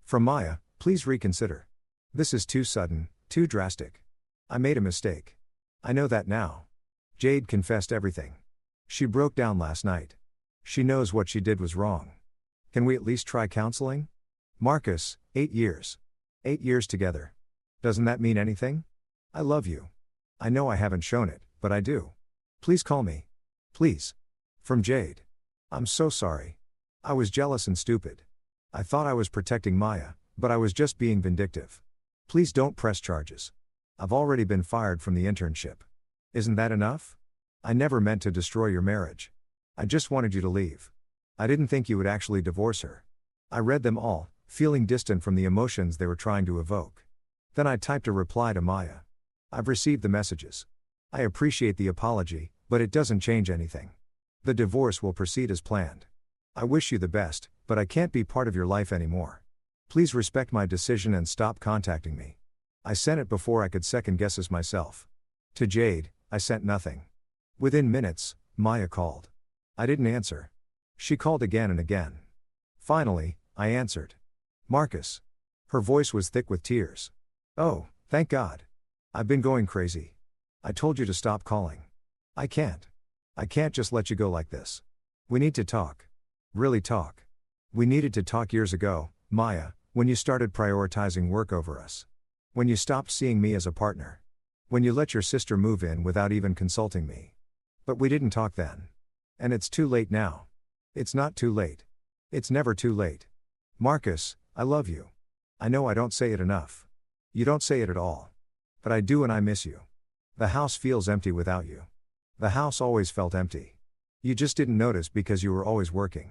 Speaker 1: From Maya, please reconsider. This is too sudden, too drastic. I made a mistake. I know that now. Jade confessed everything. She broke down last night. She knows what she did was wrong. Can we at least try counseling? Marcus, 8 years. 8 years together. Doesn't that mean anything? I love you. I know I haven't shown it, but I do. Please call me. Please. From Jade. I'm so sorry. I was jealous and stupid. I thought I was protecting Maya, but I was just being vindictive. Please don't press charges. I've already been fired from the internship. Isn't that enough? I never meant to destroy your marriage. I just wanted you to leave. I didn't think you would actually divorce her. I read them all, feeling distant from the emotions they were trying to evoke. Then I typed a reply to Maya. I've received the messages. I appreciate the apology, but it doesn't change anything. The divorce will proceed as planned. I wish you the best, but I can't be part of your life anymore. Please respect my decision and stop contacting me. I sent it before I could second guess myself. To Jade, I sent nothing. Within minutes, Maya called. I didn't answer. She called again and again. Finally, I answered. Marcus. Her voice was thick with tears. Oh, thank God. I've been going crazy. I told you to stop calling. I can't. I can't just let you go like this. We need to talk. Really talk. We needed to talk years ago, Maya, when you started prioritizing work over us. When you stopped seeing me as a partner. When you let your sister move in without even consulting me. But we didn't talk then. And it's too late now. It's not too late. It's never too late. Marcus, I love you. I know I don't say it enough. You don't say it at all. But I do, and I miss you. The house feels empty without you. The house always felt empty. You just didn't notice because you were always working.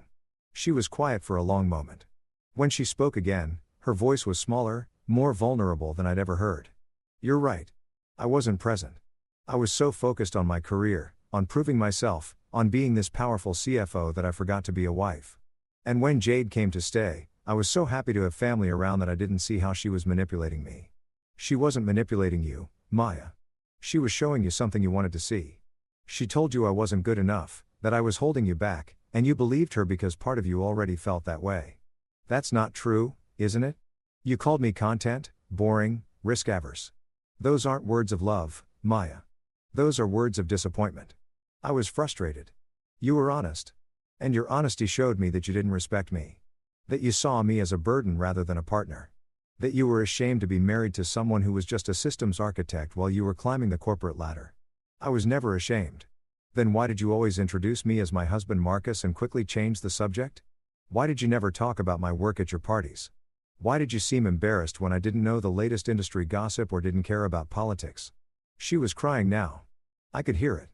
Speaker 1: She was quiet for a long moment. When she spoke again, her voice was smaller, more vulnerable than I'd ever heard. You're right. I wasn't present. I was so focused on my career, on proving myself, on being this powerful CFO that I forgot to be a wife. And when Jade came to stay, I was so happy to have family around that I didn't see how she was manipulating me. She wasn't manipulating you, Maya. She was showing you something you wanted to see. She told you I wasn't good enough, that I was holding you back, and you believed her because part of you already felt that way. That's not true, isn't it? You called me content, boring, risk-averse. Those aren't words of love, Maya. Those are words of disappointment. I was frustrated. You were honest. And your honesty showed me that you didn't respect me. That you saw me as a burden rather than a partner. That you were ashamed to be married to someone who was just a systems architect while you were climbing the corporate ladder. I was never ashamed. Then why did you always introduce me as my husband Marcus and quickly change the subject? Why did you never talk about my work at your parties? Why did you seem embarrassed when I didn't know the latest industry gossip or didn't care about politics? She was crying now. I could hear it.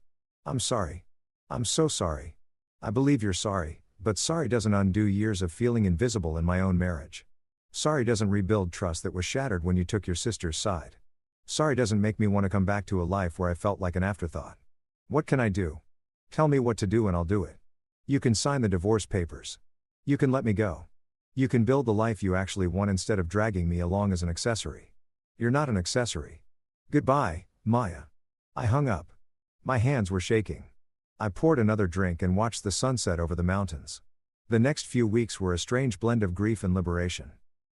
Speaker 1: I'm sorry. I'm so sorry. I believe you're sorry, but sorry doesn't undo years of feeling invisible in my own marriage. Sorry doesn't rebuild trust that was shattered when you took your sister's side. Sorry doesn't make me want to come back to a life where I felt like an afterthought. What can I do? Tell me what to do and I'll do it. You can sign the divorce papers. You can let me go. You can build the life you actually want instead of dragging me along as an accessory. You're not an accessory. Goodbye, Maya. I hung up. My hands were shaking. I poured another drink and watched the sunset over the mountains. The next few weeks were a strange blend of grief and liberation.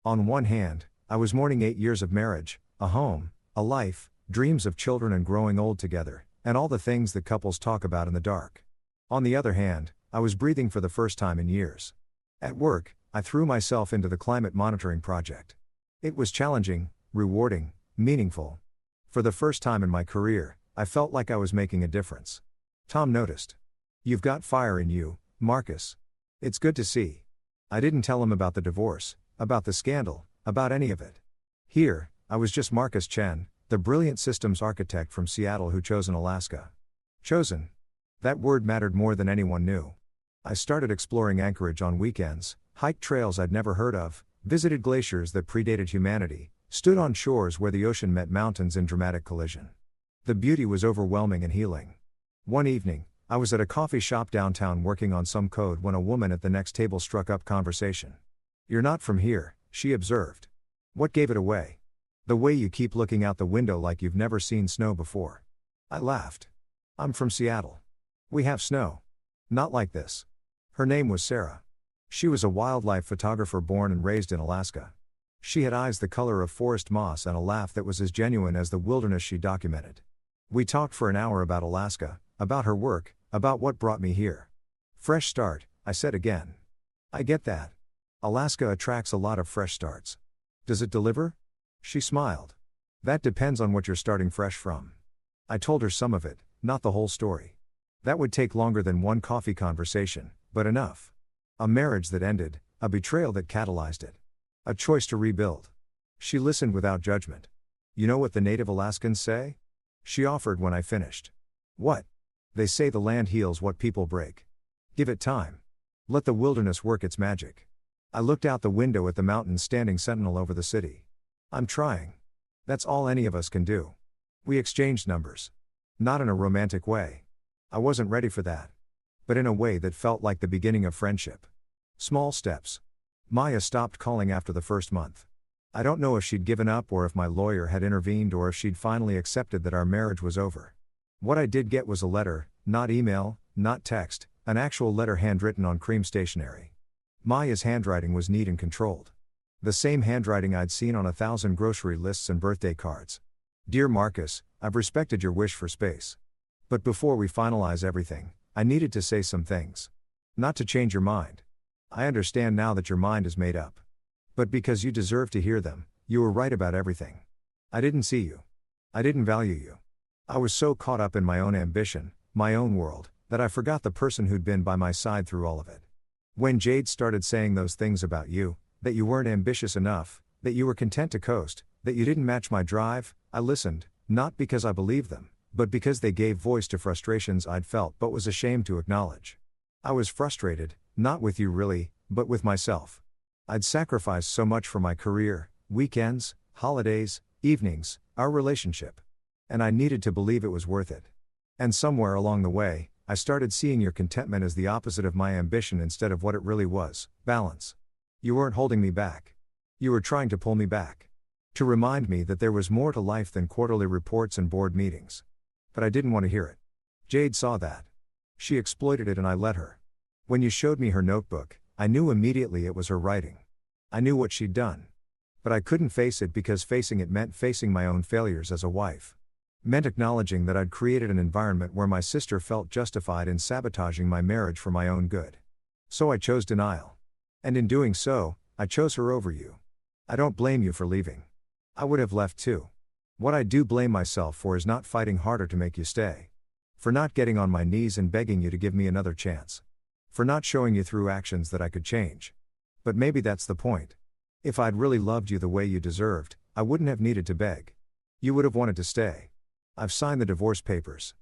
Speaker 1: On one hand, I was mourning 8 years of marriage, a home, a life, dreams of children and growing old together, and all the things that couples talk about in the dark. On the other hand, I was breathing for the first time in years. At work, I threw myself into the climate monitoring project. It was challenging, rewarding, meaningful. For the first time in my career, I felt like I was making a difference. Tom noticed. You've got fire in you, Marcus. It's good to see. I didn't tell him about the divorce, about the scandal, about any of it. Here, I was just Marcus Chen, the brilliant systems architect from Seattle who chosen Alaska. Chosen. That word mattered more than anyone knew. I started exploring Anchorage on weekends, Hiked trails I'd never heard of, visited glaciers that predated humanity, stood on shores where the ocean met mountains in dramatic collision. The beauty was overwhelming and healing. One evening, I was at a coffee shop downtown working on some code when a woman at the next table struck up conversation. "You're not from here," she observed. "What gave it away?" "The way you keep looking out the window like you've never seen snow before." I laughed. "I'm from Seattle. We have snow. Not like this." Her name was Sarah. She was a wildlife photographer born and raised in Alaska. She had eyes the color of forest moss and a laugh that was as genuine as the wilderness she documented. We talked for an hour about Alaska, about her work, about what brought me here. "Fresh start," I said again. "I get that. Alaska attracts a lot of fresh starts. Does it deliver?" She smiled. "That depends on what you're starting fresh from." I told her some of it, not the whole story. That would take longer than one coffee conversation, but enough. A marriage that ended, a betrayal that catalyzed it. A choice to rebuild. She listened without judgment. "You know what the native Alaskans say?" She offered when I finished. "What?" "They say the land heals what people break. Give it time. Let the wilderness work its magic." I looked out the window at the mountains standing sentinel over the city. "I'm trying. That's all any of us can do." We exchanged numbers. Not in a romantic way. I wasn't ready for that. But in a way that felt like the beginning of friendship. Small steps. Maya stopped calling after the first month. I don't know if she'd given up or if my lawyer had intervened or if she'd finally accepted that our marriage was over. What I did get was a letter, not email, not text, an actual letter handwritten on cream stationery. Maya's handwriting was neat and controlled. The same handwriting I'd seen on 1,000 grocery lists and birthday cards. "Dear Marcus, I've respected your wish for space. But before we finalize everything, I needed to say some things. Not to change your mind. I understand now that your mind is made up. But because you deserve to hear them, you were right about everything. I didn't see you. I didn't value you. I was so caught up in my own ambition, my own world, that I forgot the person who'd been by my side through all of it. When Jade started saying those things about you, that you weren't ambitious enough, that you were content to coast, that you didn't match my drive, I listened, not because I believed them, but because they gave voice to frustrations I'd felt but was ashamed to acknowledge. I was frustrated, not with you really, but with myself. I'd sacrificed so much for my career, weekends, holidays, evenings, our relationship. And I needed to believe it was worth it. And somewhere along the way, I started seeing your contentment as the opposite of my ambition instead of what it really was, balance. You weren't holding me back. You were trying to pull me back. To remind me that there was more to life than quarterly reports and board meetings. But I didn't want to hear it. Jade saw that. She exploited it and I let her. When you showed me her notebook, I knew immediately it was her writing. I knew what she'd done. But I couldn't face it because facing it meant facing my own failures as a wife. Meant acknowledging that I'd created an environment where my sister felt justified in sabotaging my marriage for my own good. So I chose denial. And in doing so, I chose her over you. I don't blame you for leaving. I would have left too. What I do blame myself for is not fighting harder to make you stay. For not getting on my knees and begging you to give me another chance. For not showing you through actions that I could change. But maybe that's the point. If I'd really loved you the way you deserved, I wouldn't have needed to beg. You would have wanted to stay. I've signed the divorce papers.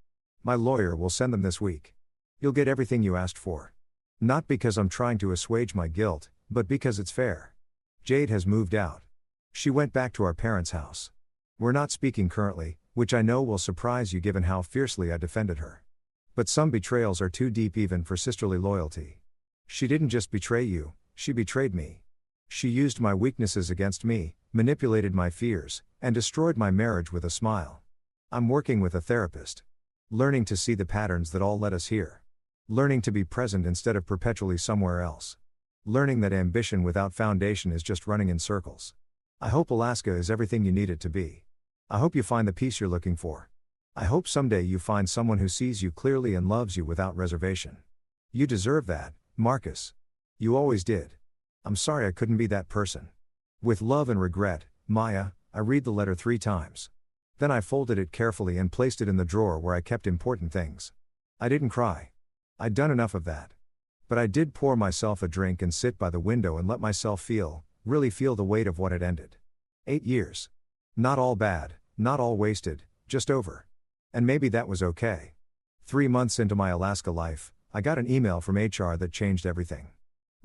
Speaker 1: My lawyer will send them this week. You'll get everything you asked for. Not because I'm trying to assuage my guilt, but because it's fair. Jade has moved out. She went back to our parents' house. We're not speaking currently, which I know will surprise you given how fiercely I defended her. But some betrayals are too deep even for sisterly loyalty. She didn't just betray you, she betrayed me. She used my weaknesses against me, manipulated my fears, and destroyed my marriage with a smile. I'm working with a therapist. Learning to see the patterns that all led us here. Learning to be present instead of perpetually somewhere else. Learning that ambition without foundation is just running in circles. I hope Alaska is everything you need it to be. I hope you find the peace you're looking for. I hope someday you find someone who sees you clearly and loves you without reservation. You deserve that, Marcus. You always did. I'm sorry I couldn't be that person. With love and regret, Maya. I read the letter 3 times. Then I folded it carefully and placed it in the drawer where I kept important things. I didn't cry. I'd done enough of that. But I did pour myself a drink and sit by the window and let myself feel, really feel the weight of what had ended. 8 years. Not all bad, not all wasted, just over. And maybe that was okay. 3 months into my Alaska life, I got an email from HR that changed everything.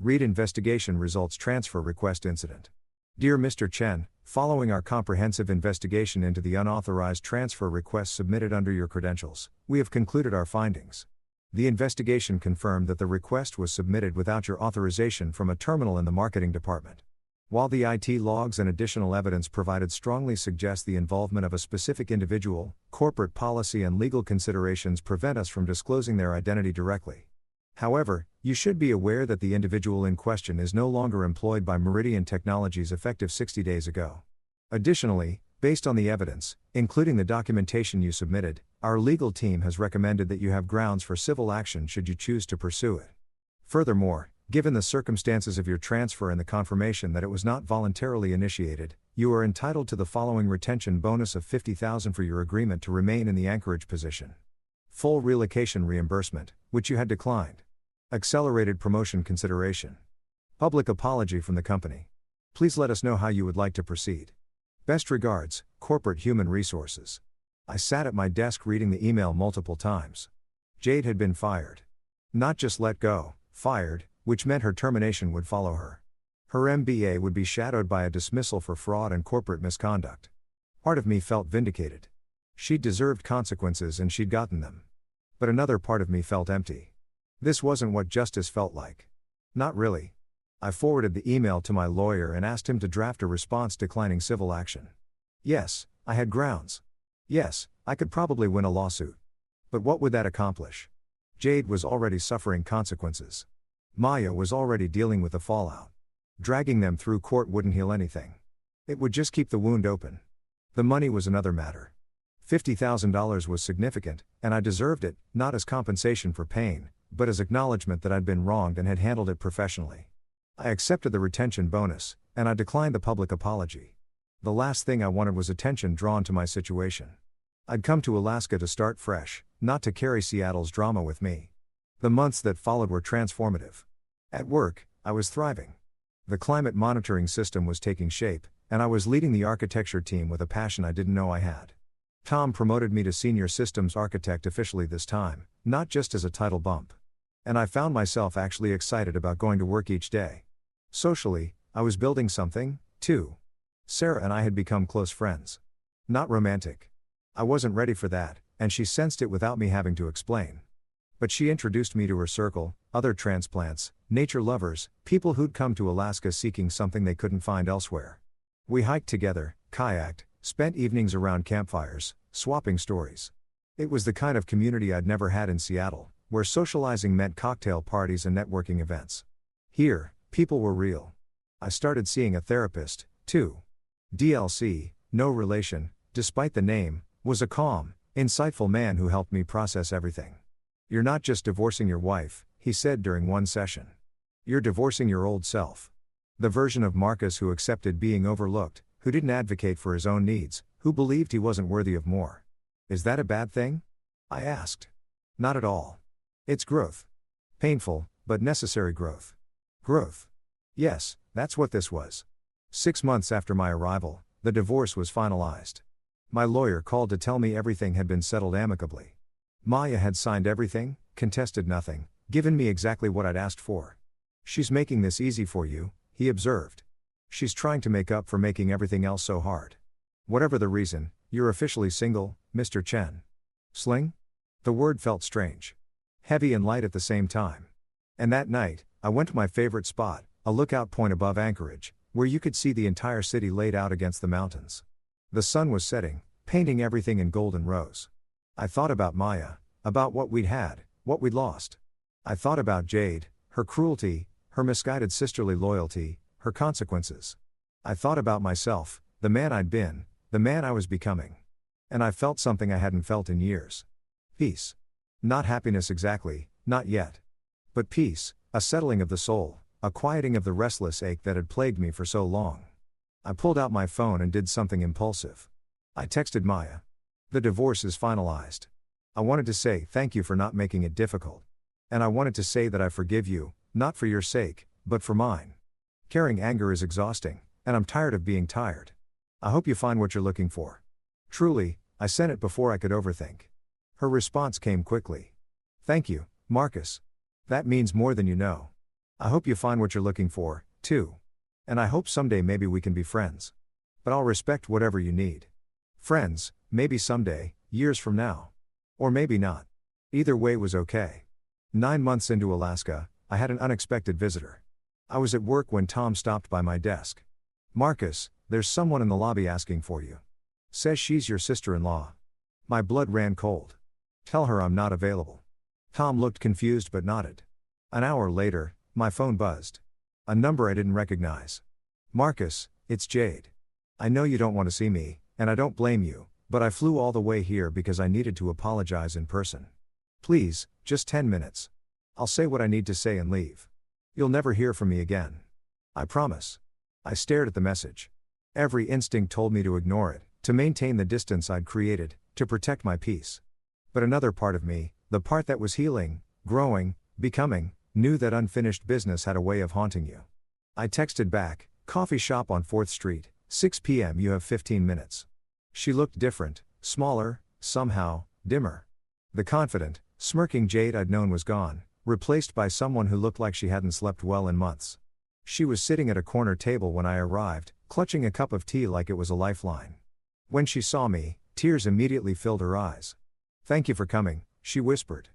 Speaker 1: Read investigation results transfer request incident. Dear Mr. Chen, following our comprehensive investigation into the unauthorized transfer requests submitted under your credentials, we have concluded our findings. The investigation confirmed that the request was submitted without your authorization from a terminal in the marketing department. While the IT logs and additional evidence provided strongly suggest the involvement of a specific individual, corporate policy and legal considerations prevent us from disclosing their identity directly. However, you should be aware that the individual in question is no longer employed by Meridian Technologies effective 60 days ago. Additionally, based on the evidence, including the documentation you submitted, our legal team has recommended that you have grounds for civil action should you choose to pursue it. Furthermore, given the circumstances of your transfer and the confirmation that it was not voluntarily initiated, you are entitled to the following retention bonus of $50,000 for your agreement to remain in the Anchorage position. Full relocation reimbursement, which you had declined. Accelerated promotion consideration. Public apology from the company. Please let us know how you would like to proceed. Best regards, Corporate Human Resources. I sat at my desk reading the email multiple times. Jade had been fired. Not just let go, fired, which meant her termination would follow her. Her MBA would be shadowed by a dismissal for fraud and corporate misconduct. Part of me felt vindicated. She'd deserved consequences and she'd gotten them. But another part of me felt empty. This wasn't what justice felt like. Not really. I forwarded the email to my lawyer and asked him to draft a response declining civil action. Yes, I had grounds. Yes, I could probably win a lawsuit. But what would that accomplish? Jade was already suffering consequences. Maya was already dealing with the fallout. Dragging them through court wouldn't heal anything. It would just keep the wound open. The money was another matter. $50,000 was significant, and I deserved it, not as compensation for pain, but as acknowledgement that I'd been wronged and had handled it professionally. I accepted the retention bonus, and I declined the public apology. The last thing I wanted was attention drawn to my situation. I'd come to Alaska to start fresh, not to carry Seattle's drama with me. The months that followed were transformative. At work, I was thriving. The climate monitoring system was taking shape, and I was leading the architecture team with a passion I didn't know I had. Tom promoted me to senior systems architect officially this time, not just as a title bump. And I found myself actually excited about going to work each day. Socially, I was building something, too. Sarah and I had become close friends. Not romantic. I wasn't ready for that, and she sensed it without me having to explain. But she introduced me to her circle, other transplants, nature lovers, people who'd come to Alaska seeking something they couldn't find elsewhere. We hiked together, kayaked, spent evenings around campfires, swapping stories. It was the kind of community I'd never had in Seattle, where socializing meant cocktail parties and networking events. Here, people were real. I started seeing a therapist, too. DLC, no relation, despite the name, was a calm, insightful man who helped me process everything. You're not just divorcing your wife, he said during one session. You're divorcing your old self. The version of Marcus who accepted being overlooked, who didn't advocate for his own needs, who believed he wasn't worthy of more. Is that a bad thing? I asked. Not at all. It's growth. Painful, but necessary growth. Growth. Yes, that's what this was. 6 months after my arrival, the divorce was finalized. My lawyer called to tell me everything had been settled amicably. Maya had signed everything, contested nothing, given me exactly what I'd asked for. She's making this easy for you, he observed. She's trying to make up for making everything else so hard. Whatever the reason, you're officially single, Mr. Chen. Sling? The word felt strange. Heavy and light at the same time. And that night, I went to my favorite spot, a lookout point above Anchorage, where you could see the entire city laid out against the mountains. The sun was setting, painting everything in golden rose. I thought about Maya, about what we'd had, what we'd lost. I thought about Jade, her cruelty, her misguided sisterly loyalty, her consequences. I thought about myself, the man I'd been, the man I was becoming. And I felt something I hadn't felt in years. Peace. Not happiness exactly, not yet. But peace, a settling of the soul, a quieting of the restless ache that had plagued me for so long. I pulled out my phone and did something impulsive. I texted Maya. The divorce is finalized. I wanted to say thank you for not making it difficult. And I wanted to say that I forgive you, not for your sake, but for mine. Carrying anger is exhausting, and I'm tired of being tired. I hope you find what you're looking for. Truly, I sent it before I could overthink. Her response came quickly. Thank you, Marcus. That means more than you know. I hope you find what you're looking for, too. And I hope someday maybe we can be friends. But I'll respect whatever you need. Friends, maybe someday, years from now. Or maybe not. Either way was okay. 9 months into Alaska, I had an unexpected visitor. I was at work when Tom stopped by my desk. "Marcus, there's someone in the lobby asking for you. Says she's your sister-in-law." My blood ran cold. "Tell her I'm not available." Tom looked confused but nodded. An hour later, my phone buzzed. A number I didn't recognize. "Marcus, it's Jade. I know you don't want to see me, and I don't blame you, but I flew all the way here because I needed to apologize in person. Please, just 10 minutes. I'll say what I need to say and leave. You'll never hear from me again. I promise." I stared at the message. Every instinct told me to ignore it, to maintain the distance I'd created, to protect my peace. But another part of me, the part that was healing, growing, becoming, knew that unfinished business had a way of haunting you. I texted back, "Coffee shop on 4th Street, 6 p.m. You have 15 minutes. She looked different, smaller, somehow, dimmer. The confident, smirking Jade I'd known was gone, replaced by someone who looked like she hadn't slept well in months. She was sitting at a corner table when I arrived, clutching a cup of tea like it was a lifeline. When she saw me, tears immediately filled her eyes. "Thank you for coming," she whispered.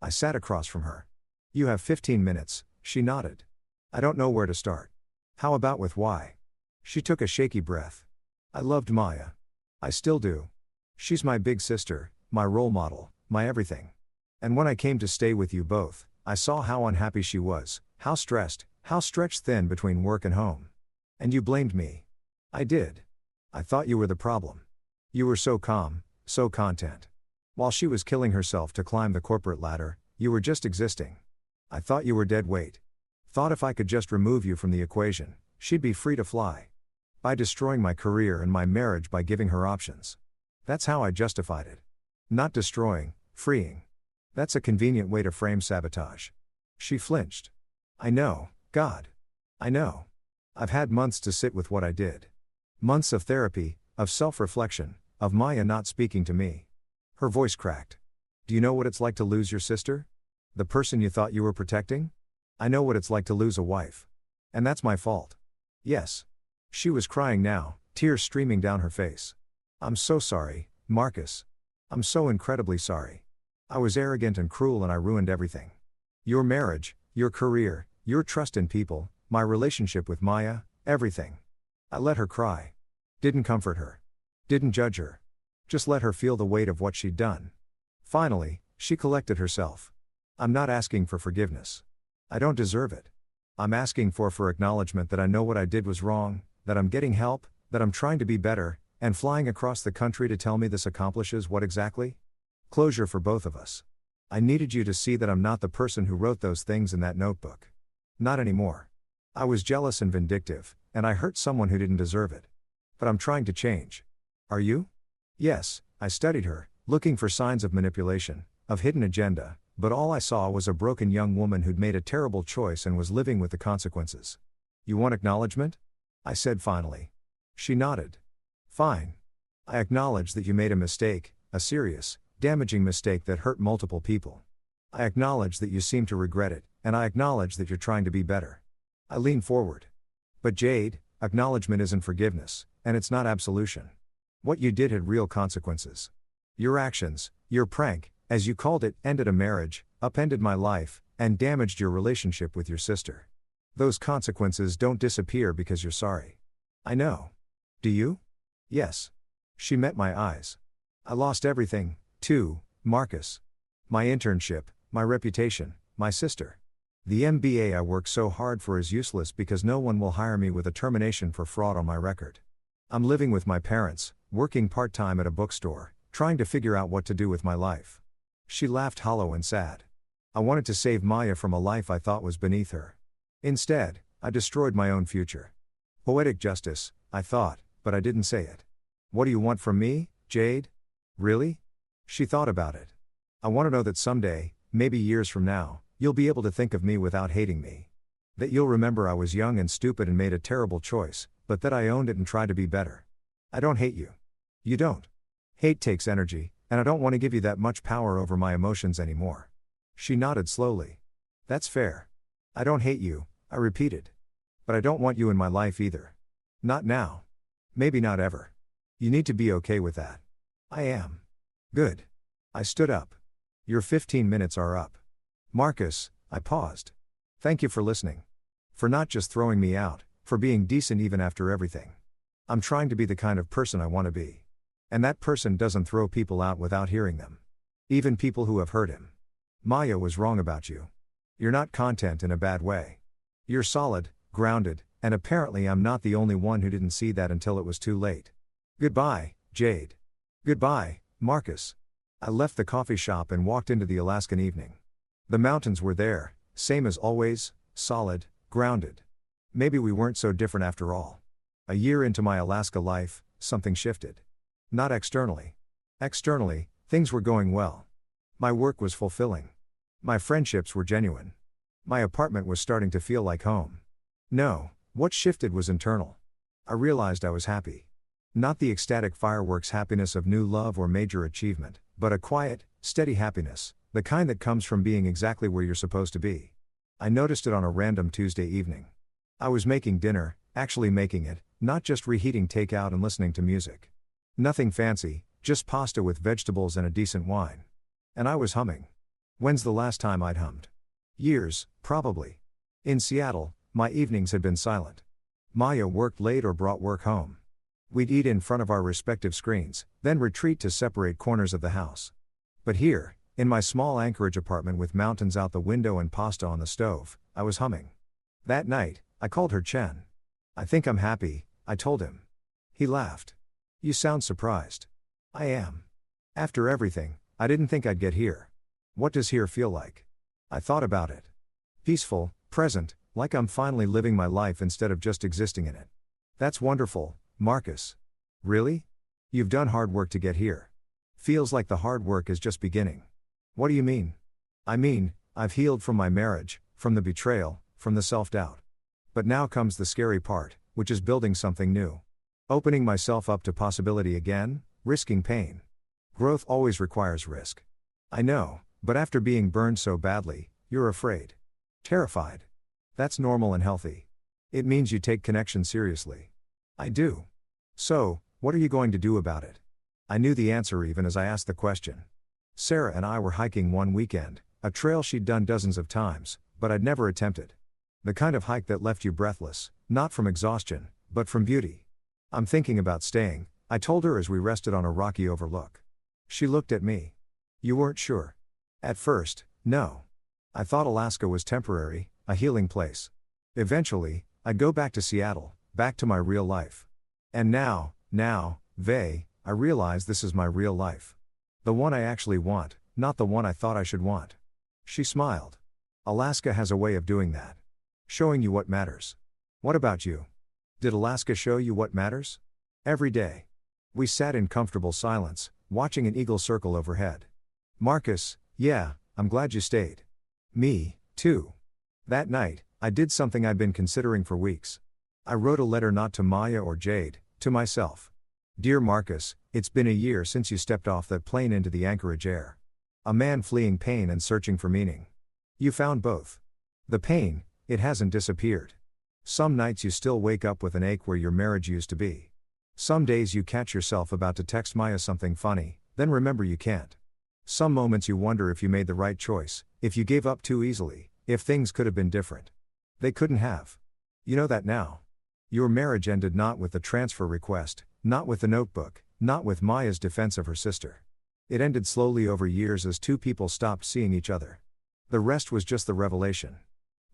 Speaker 1: I sat across from her. "You have 15 minutes, she nodded. "I don't know where to start. How about with why?" She took a shaky breath. "I loved Maya. I still do. She's my big sister, my role model, my everything. And when I came to stay with you both, I saw how unhappy she was, how stressed, how stretched thin between work and home. And you blamed me. I did. I thought you were the problem. You were so calm, so content. While she was killing herself to climb the corporate ladder, you were just existing. I thought you were dead weight. Thought if I could just remove you from the equation, she'd be free to fly. By destroying my career and my marriage by giving her options. That's how I justified it. Not destroying, freeing. That's a convenient way to frame sabotage." She flinched. "I know, God. I know. I've had months to sit with what I did. Months of therapy, of self-reflection, of Maya not speaking to me." Her voice cracked. "Do you know what it's like to lose your sister? The person you thought you were protecting? I know what it's like to lose a wife. And that's my fault. Yes." She was crying now, tears streaming down her face. "I'm so sorry, Marcus. I'm so incredibly sorry. I was arrogant and cruel and I ruined everything. Your marriage, your career, your trust in people, my relationship with Maya, everything. I let her cry. Didn't comfort her. Didn't judge her. Just let her feel the weight of what she'd done." Finally, she collected herself. "I'm not asking for forgiveness. I don't deserve it. I'm asking for acknowledgement that I know what I did was wrong, that I'm getting help, that I'm trying to be better, and flying across the country to tell me this accomplishes what exactly? Closure for both of us. I needed you to see that I'm not the person who wrote those things in that notebook. Not anymore. I was jealous and vindictive, and I hurt someone who didn't deserve it. But I'm trying to change. Are you?" Yes, I studied her, looking for signs of manipulation, of hidden agenda, but all I saw was a broken young woman who'd made a terrible choice and was living with the consequences. "You want acknowledgement?" I said finally. She nodded. "Fine. I acknowledge that you made a mistake, a serious, damaging mistake that hurt multiple people. I acknowledge that you seem to regret it, and I acknowledge that you're trying to be better." I leaned forward. "But Jade, acknowledgement isn't forgiveness, and it's not absolution. What you did had real consequences. Your actions, your prank, as you called it, ended a marriage, upended my life, and damaged your relationship with your sister. Those consequences don't disappear because you're sorry. I know. Do you?" "Yes." She met my eyes. "I lost everything, too, Marcus. My internship, my reputation, my sister. The MBA I worked so hard for is useless because no one will hire me with a termination for fraud on my record. I'm living with my parents, working part-time at a bookstore, trying to figure out what to do with my life." She laughed hollow and sad. "I wanted to save Maya from a life I thought was beneath her. Instead, I destroyed my own future. Poetic justice, I thought, but I didn't say it. What do you want from me, Jade? Really?" She thought about it. "I want to know that someday, maybe years from now, you'll be able to think of me without hating me. That you'll remember I was young and stupid and made a terrible choice, but that I owned it and tried to be better. I don't hate you. You don't. Hate takes energy, and I don't want to give you that much power over my emotions anymore." She nodded slowly. "That's fair. I don't hate you, I repeated. But I don't want you in my life either. Not now. Maybe not ever. You need to be okay with that. I am. Good. I stood up. Your 15 minutes are up. Marcus, I paused. Thank you for listening. For not just throwing me out, for being decent even after everything. I'm trying to be the kind of person I want to be. And that person doesn't throw people out without hearing them. Even people who have hurt him. Maya was wrong about you. You're not content in a bad way. You're solid, grounded, and apparently I'm not the only one who didn't see that until it was too late. Goodbye, Jade. Goodbye, Marcus. I left the coffee shop and walked into the Alaskan evening. The mountains were there, same as always, solid, grounded. Maybe we weren't so different after all. A year into my Alaska life, something shifted. Not externally. Externally, things were going well. My work was fulfilling. My friendships were genuine. My apartment was starting to feel like home. No, what shifted was internal. I realized I was happy. Not the ecstatic fireworks happiness of new love or major achievement, but a quiet, steady happiness, the kind that comes from being exactly where you're supposed to be. I noticed it on a random Tuesday evening. I was making dinner, actually making it, not just reheating takeout and listening to music. Nothing fancy, just pasta with vegetables and a decent wine. And I was humming. When's the last time I'd hummed? Years, probably. In Seattle, my evenings had been silent. Maya worked late or brought work home. We'd eat in front of our respective screens, then retreat to separate corners of the house. But here, in my small Anchorage apartment with mountains out the window and pasta on the stove, I was humming. That night, I called her Chen. I think I'm happy, I told him. He laughed. You sound surprised. I am. After everything, I didn't think I'd get here. What does here feel like? I thought about it. Peaceful, present, like I'm finally living my life instead of just existing in it. That's wonderful, Marcus. Really? You've done hard work to get here. Feels like the hard work is just beginning. What do you mean? I mean, I've healed from my marriage, from the betrayal, from the self-doubt. But now comes the scary part, which is building something new. Opening myself up to possibility again, risking pain. Growth always requires risk. I know, but after being burned so badly, you're afraid. Terrified. That's normal and healthy. It means you take connection seriously. I do. So, what are you going to do about it? I knew the answer even as I asked the question. Sarah and I were hiking one weekend, a trail she'd done dozens of times, but I'd never attempted. The kind of hike that left you breathless, not from exhaustion, but from beauty. I'm thinking about staying, I told her as we rested on a rocky overlook. She looked at me. You weren't sure? At first, no. I thought Alaska was temporary, a healing place. Eventually, I'd go back to Seattle, back to my real life. And now, I realize this is my real life. The one I actually want, not the one I thought I should want. She smiled. Alaska has a way of doing that. Showing you what matters. What about you? Did Alaska show you what matters? Every day. We sat in comfortable silence, watching an eagle circle overhead. Marcus, yeah, I'm glad you stayed. Me, too. That night, I did something I'd been considering for weeks. I wrote a letter not to Maya or Jade, to myself. Dear Marcus, it's been a year since you stepped off that plane into the Anchorage air. A man fleeing pain and searching for meaning. You found both. The pain, it hasn't disappeared. Some nights you still wake up with an ache where your marriage used to be. Some days you catch yourself about to text Maya something funny, then remember you can't. Some moments you wonder if you made the right choice, if you gave up too easily, if things could have been different. They couldn't have. You know that now. Your marriage ended not with the transfer request, not with the notebook, not with Maya's defense of her sister. It ended slowly over years as two people stopped seeing each other. The rest was just the revelation.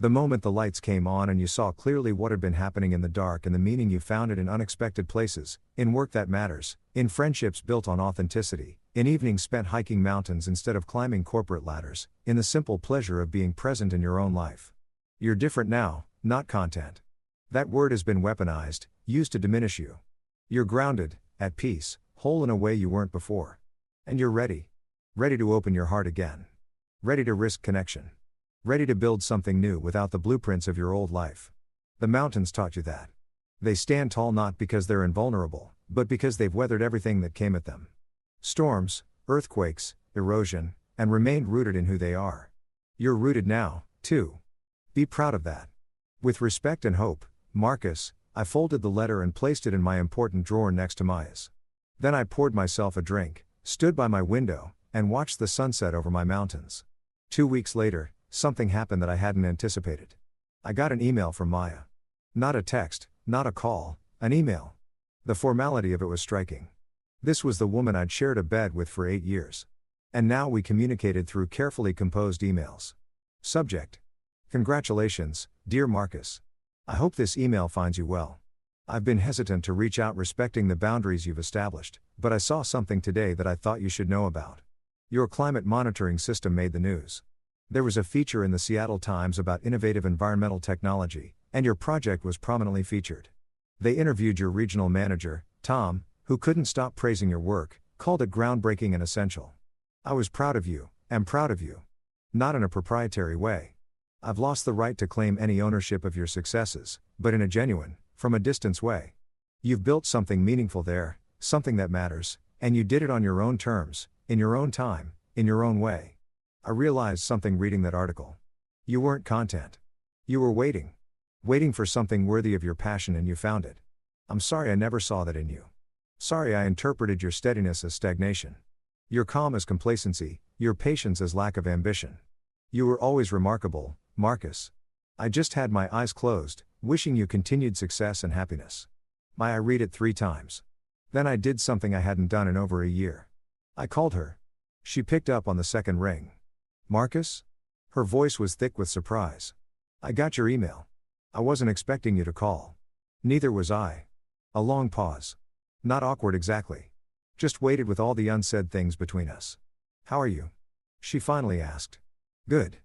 Speaker 1: The moment the lights came on and you saw clearly what had been happening in the dark and the meaning you found it in unexpected places, in work that matters, in friendships built on authenticity, in evenings spent hiking mountains instead of climbing corporate ladders, in the simple pleasure of being present in your own life. You're different now, not content. That word has been weaponized, used to diminish you. You're grounded, at peace, whole in a way you weren't before. And you're ready. Ready to open your heart again. Ready to risk connection. Ready to build something new without the blueprints of your old life. The mountains taught you that. They stand tall not because they're invulnerable, but because they've weathered everything that came at them. Storms, earthquakes, erosion, and remained rooted in who they are. You're rooted now, too. Be proud of that. With respect and hope, Marcus. I folded the letter and placed it in my important drawer next to Maya's. Then I poured myself a drink, stood by my window, and watched the sunset over my mountains. 2 weeks later, something happened that I hadn't anticipated. I got an email from Maya. Not a text, not a call, an email. The formality of it was striking. This was the woman I'd shared a bed with for 8 years. And now we communicated through carefully composed emails. Subject: Congratulations, dear Marcus. I hope this email finds you well. I've been hesitant to reach out respecting the boundaries you've established, but I saw something today that I thought you should know about. Your climate monitoring system made the news. There was a feature in the Seattle Times about innovative environmental technology, and your project was prominently featured. They interviewed your regional manager, Tom, who couldn't stop praising your work, called it groundbreaking and essential. I was proud of you, am proud of you. Not in a proprietary way. I've lost the right to claim any ownership of your successes, but in a genuine, from a distance way. You've built something meaningful there, something that matters, and you did it on your own terms, in your own time, in your own way. I realized something reading that article. You weren't content. You were waiting. Waiting for something worthy of your passion, and you found it. I'm sorry I never saw that in you. Sorry I interpreted your steadiness as stagnation. Your calm as complacency, your patience as lack of ambition. You were always remarkable, Marcus. I just had my eyes closed, wishing you continued success and happiness. I read it 3 times. Then I did something I hadn't done in over a year. I called her. She picked up on the second ring. Marcus? Her voice was thick with surprise. I got your email. I wasn't expecting you to call. Neither was I. A long pause. Not awkward exactly. Just waited with all the unsaid things between us. How are you? She finally asked. Good.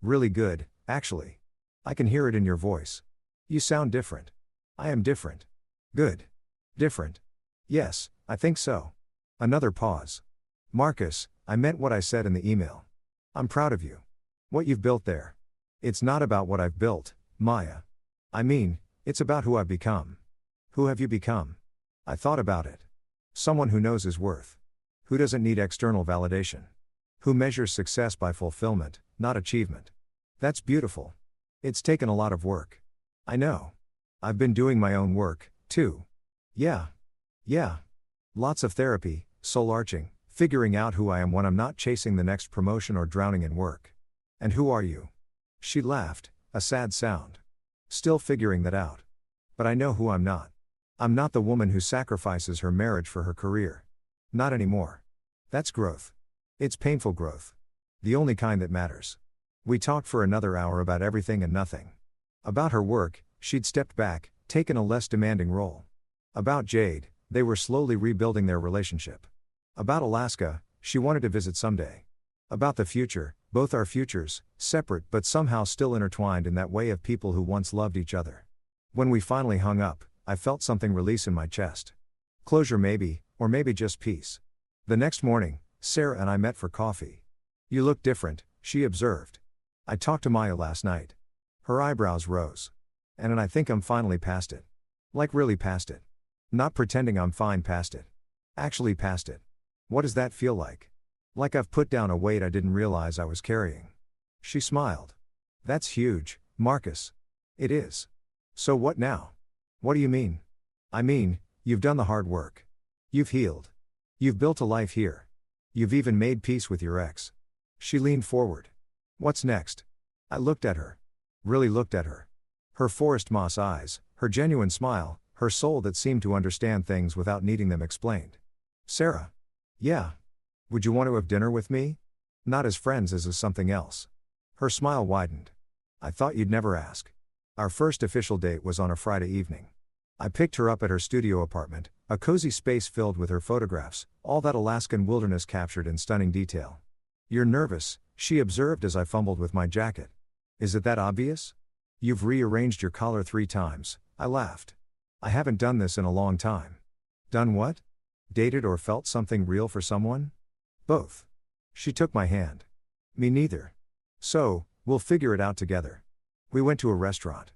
Speaker 1: Really good, actually. I can hear it in your voice. You sound different. I am different. Good. Different. Yes, I think so. Another pause. Marcus, I meant what I said in the email. I'm proud of you. What you've built there. It's not about what I've built, Maya. I mean, it's about who I've become. Who have you become? I thought about it. Someone who knows his worth. Who doesn't need external validation. Who measures success by fulfillment, not achievement. That's beautiful. It's taken a lot of work. I know. I've been doing my own work, too. Yeah. Lots of therapy, soul-arching, figuring out who I am when I'm not chasing the next promotion or drowning in work. And who are you? She laughed, a sad sound. Still figuring that out. But I know who I'm not. I'm not the woman who sacrifices her marriage for her career. Not anymore. That's growth. It's painful growth. The only kind that matters. We talked for another hour about everything and nothing. About her work, she'd stepped back, taken a less demanding role. About Jade, they were slowly rebuilding their relationship. About Alaska, she wanted to visit someday. About the future, both our futures, separate but somehow still intertwined in that way of people who once loved each other. When we finally hung up, I felt something release in my chest. Closure maybe, or maybe just peace. The next morning, Sarah and I met for coffee. You look different, she observed. I talked to Maya last night. Her eyebrows rose. And I think I'm finally past it. Like really past it. Not pretending I'm fine past it. Actually past it. What does that feel like? Like I've put down a weight I didn't realize I was carrying. She smiled. That's huge, Marcus. It is. So what now? What do you mean? I mean, you've done the hard work. You've healed. You've built a life here. You've even made peace with your ex. She leaned forward. What's next? I looked at her. Really looked at her. Her forest moss eyes, her genuine smile, her soul that seemed to understand things without needing them explained. Sarah. Yeah. Would you want to have dinner with me? Not as friends as something else. Her smile widened. I thought you'd never ask. Our first official date was on a Friday evening. I picked her up at her studio apartment, a cozy space filled with her photographs, all that Alaskan wilderness captured in stunning detail. You're nervous, she observed as I fumbled with my jacket. Is it that obvious? You've rearranged your collar 3 times, I laughed. I haven't done this in a long time. Done what? Dated or felt something real for someone? Both. She took my hand. Me neither. So, we'll figure it out together. We went to a restaurant.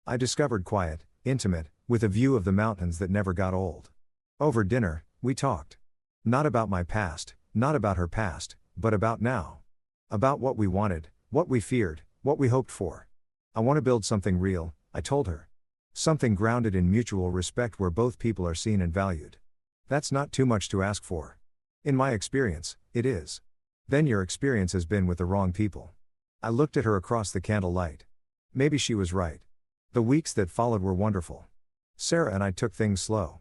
Speaker 1: I discovered quiet, intimate, with a view of the mountains that never got old. Over dinner, we talked. Not about my past, not about her past, but about now. About what we wanted, what we feared, what we hoped for. I want to build something real, I told her. Something grounded in mutual respect where both people are seen and valued. That's not too much to ask for. In my experience, it is. Then your experience has been with the wrong people. I looked at her across the candlelight. Maybe she was right. The weeks that followed were wonderful. Sarah and I took things slow.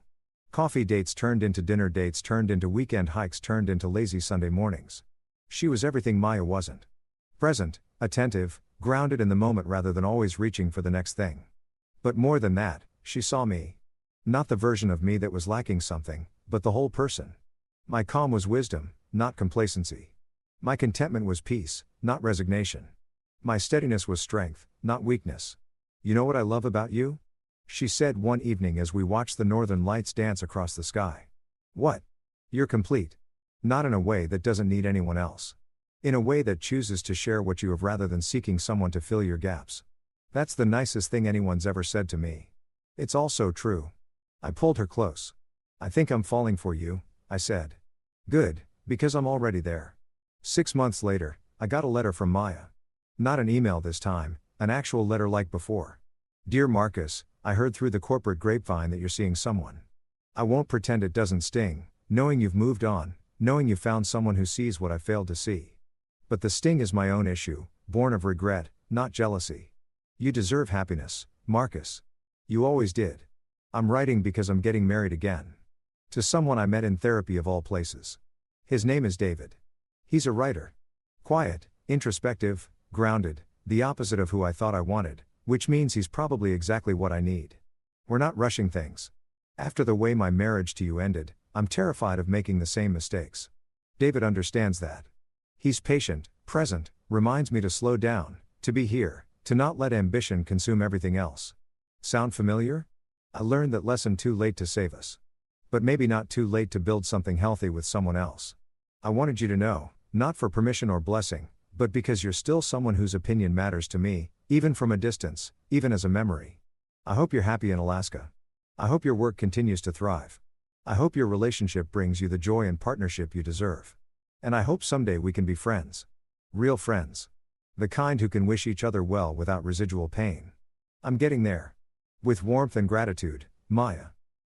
Speaker 1: Coffee dates turned into dinner dates, turned into weekend hikes, turned into lazy Sunday mornings. She was everything Maya wasn't. Present, attentive, grounded in the moment rather than always reaching for the next thing. But more than that, she saw me. Not the version of me that was lacking something, but the whole person. My calm was wisdom, not complacency. My contentment was peace, not resignation. My steadiness was strength, not weakness. You know what I love about you? She said one evening as we watched the northern lights dance across the sky. What? You're complete. Not in a way that doesn't need anyone else. In a way that chooses to share what you have rather than seeking someone to fill your gaps. That's the nicest thing anyone's ever said to me. It's all so true. I pulled her close. I think I'm falling for you, I said. Good, because I'm already there. 6 months later, I got a letter from Maya. Not an email this time, an actual letter like before. Dear Marcus, I heard through the corporate grapevine that you're seeing someone. I won't pretend it doesn't sting, knowing you've moved on, knowing you found someone who sees what I failed to see. But the sting is my own issue, born of regret, not jealousy. You deserve happiness, Marcus. You always did. I'm writing because I'm getting married again. To someone I met in therapy of all places. His name is David. He's a writer. Quiet, introspective, grounded, the opposite of who I thought I wanted, which means he's probably exactly what I need. We're not rushing things. After the way my marriage to you ended, I'm terrified of making the same mistakes. David understands that. He's patient, present, reminds me to slow down, to be here, to not let ambition consume everything else. Sound familiar? I learned that lesson too late to save us. But maybe not too late to build something healthy with someone else. I wanted you to know, not for permission or blessing, but because you're still someone whose opinion matters to me, even from a distance, even as a memory. I hope you're happy in Alaska. I hope your work continues to thrive. I hope your relationship brings you the joy and partnership you deserve. And I hope someday we can be friends. Real friends. The kind who can wish each other well without residual pain. I'm getting there. With warmth and gratitude, Maya.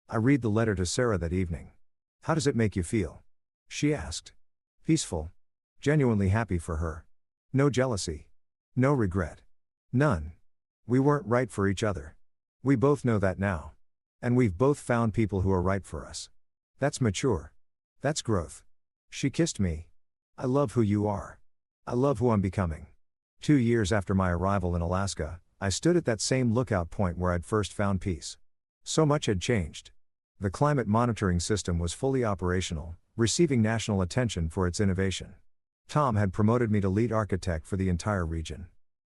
Speaker 1: I read the letter to Sarah that evening. How does it make you feel? She asked. Peaceful. Genuinely happy for her. No jealousy. No regret. None. We weren't right for each other. We both know that now. And we've both found people who are right for us. That's mature. That's growth. She kissed me. I love who you are. I love who I'm becoming. 2 years after my arrival in Alaska, I stood at that same lookout point where I'd first found peace. So much had changed. The climate monitoring system was fully operational, receiving national attention for its innovation. Tom had promoted me to lead architect for the entire region.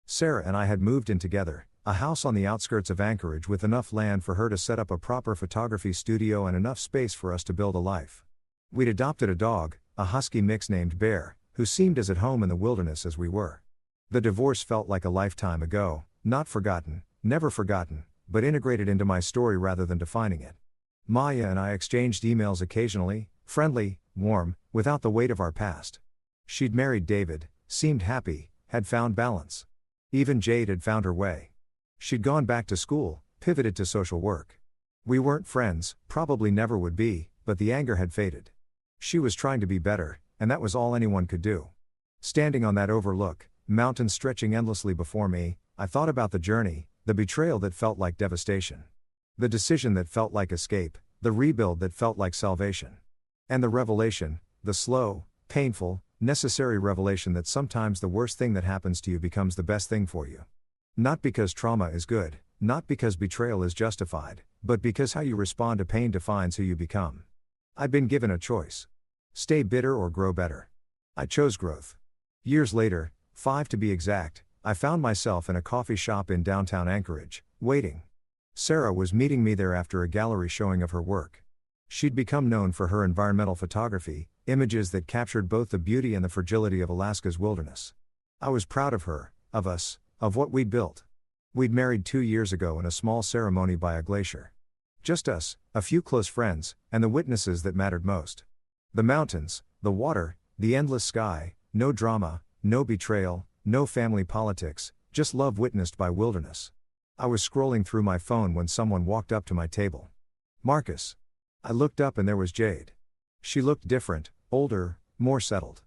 Speaker 1: Sarah and I had moved in together, a house on the outskirts of Anchorage with enough land for her to set up a proper photography studio and enough space for us to build a life. We'd adopted a dog, a husky mix named Bear, who seemed as at home in the wilderness as we were. The divorce felt like a lifetime ago, not forgotten, never forgotten, but integrated into my story rather than defining it. Maya and I exchanged emails occasionally, friendly, warm, without the weight of our past. She'd married David, seemed happy, had found balance. Even Jade had found her way. She'd gone back to school, pivoted to social work. We weren't friends, probably never would be, but the anger had faded. She was trying to be better, and that was all anyone could do. Standing on that overlook, mountains stretching endlessly before me, I thought about the journey, the betrayal that felt like devastation. The decision that felt like escape, the rebuild that felt like salvation. And the revelation, the slow, painful, necessary revelation that sometimes the worst thing that happens to you becomes the best thing for you. Not because trauma is good, not because betrayal is justified, but because how you respond to pain defines who you become. I'd been given a choice. Stay bitter or grow better. I chose growth. Years later, 5 to be exact, I found myself in a coffee shop in downtown Anchorage, waiting. Sarah was meeting me there after a gallery showing of her work. She'd become known for her environmental photography, images that captured both the beauty and the fragility of Alaska's wilderness. I was proud of her, of us, of what we'd built. We'd married 2 years ago in a small ceremony by a glacier. Just us, a few close friends, and the witnesses that mattered most. The mountains, the water, the endless sky, no drama, no betrayal, no family politics, Just love witnessed by wilderness. I was scrolling through my phone when someone walked up to my table. Marcus. I looked up and there was Jade. She looked different, older, more settled.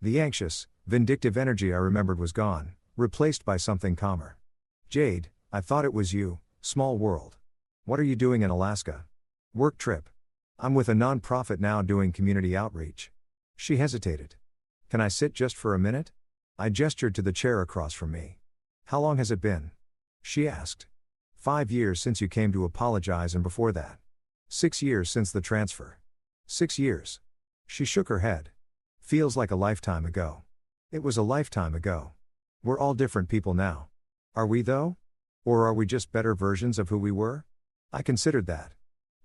Speaker 1: The anxious, vindictive energy I remembered was gone, replaced by something calmer. Jade, I thought it was you, small world. What are you doing in Alaska? Work trip. I'm with a non-profit now doing community outreach. She hesitated. Can I sit just for a minute? I gestured to the chair across from me. How long has it been? She asked. 5 years since you came to apologize, and before that. 6 years since the transfer. 6 years. She shook her head. Feels like a lifetime ago. It was a lifetime ago. We're all different people now. Are we though? Or are we just better versions of who we were? I considered that.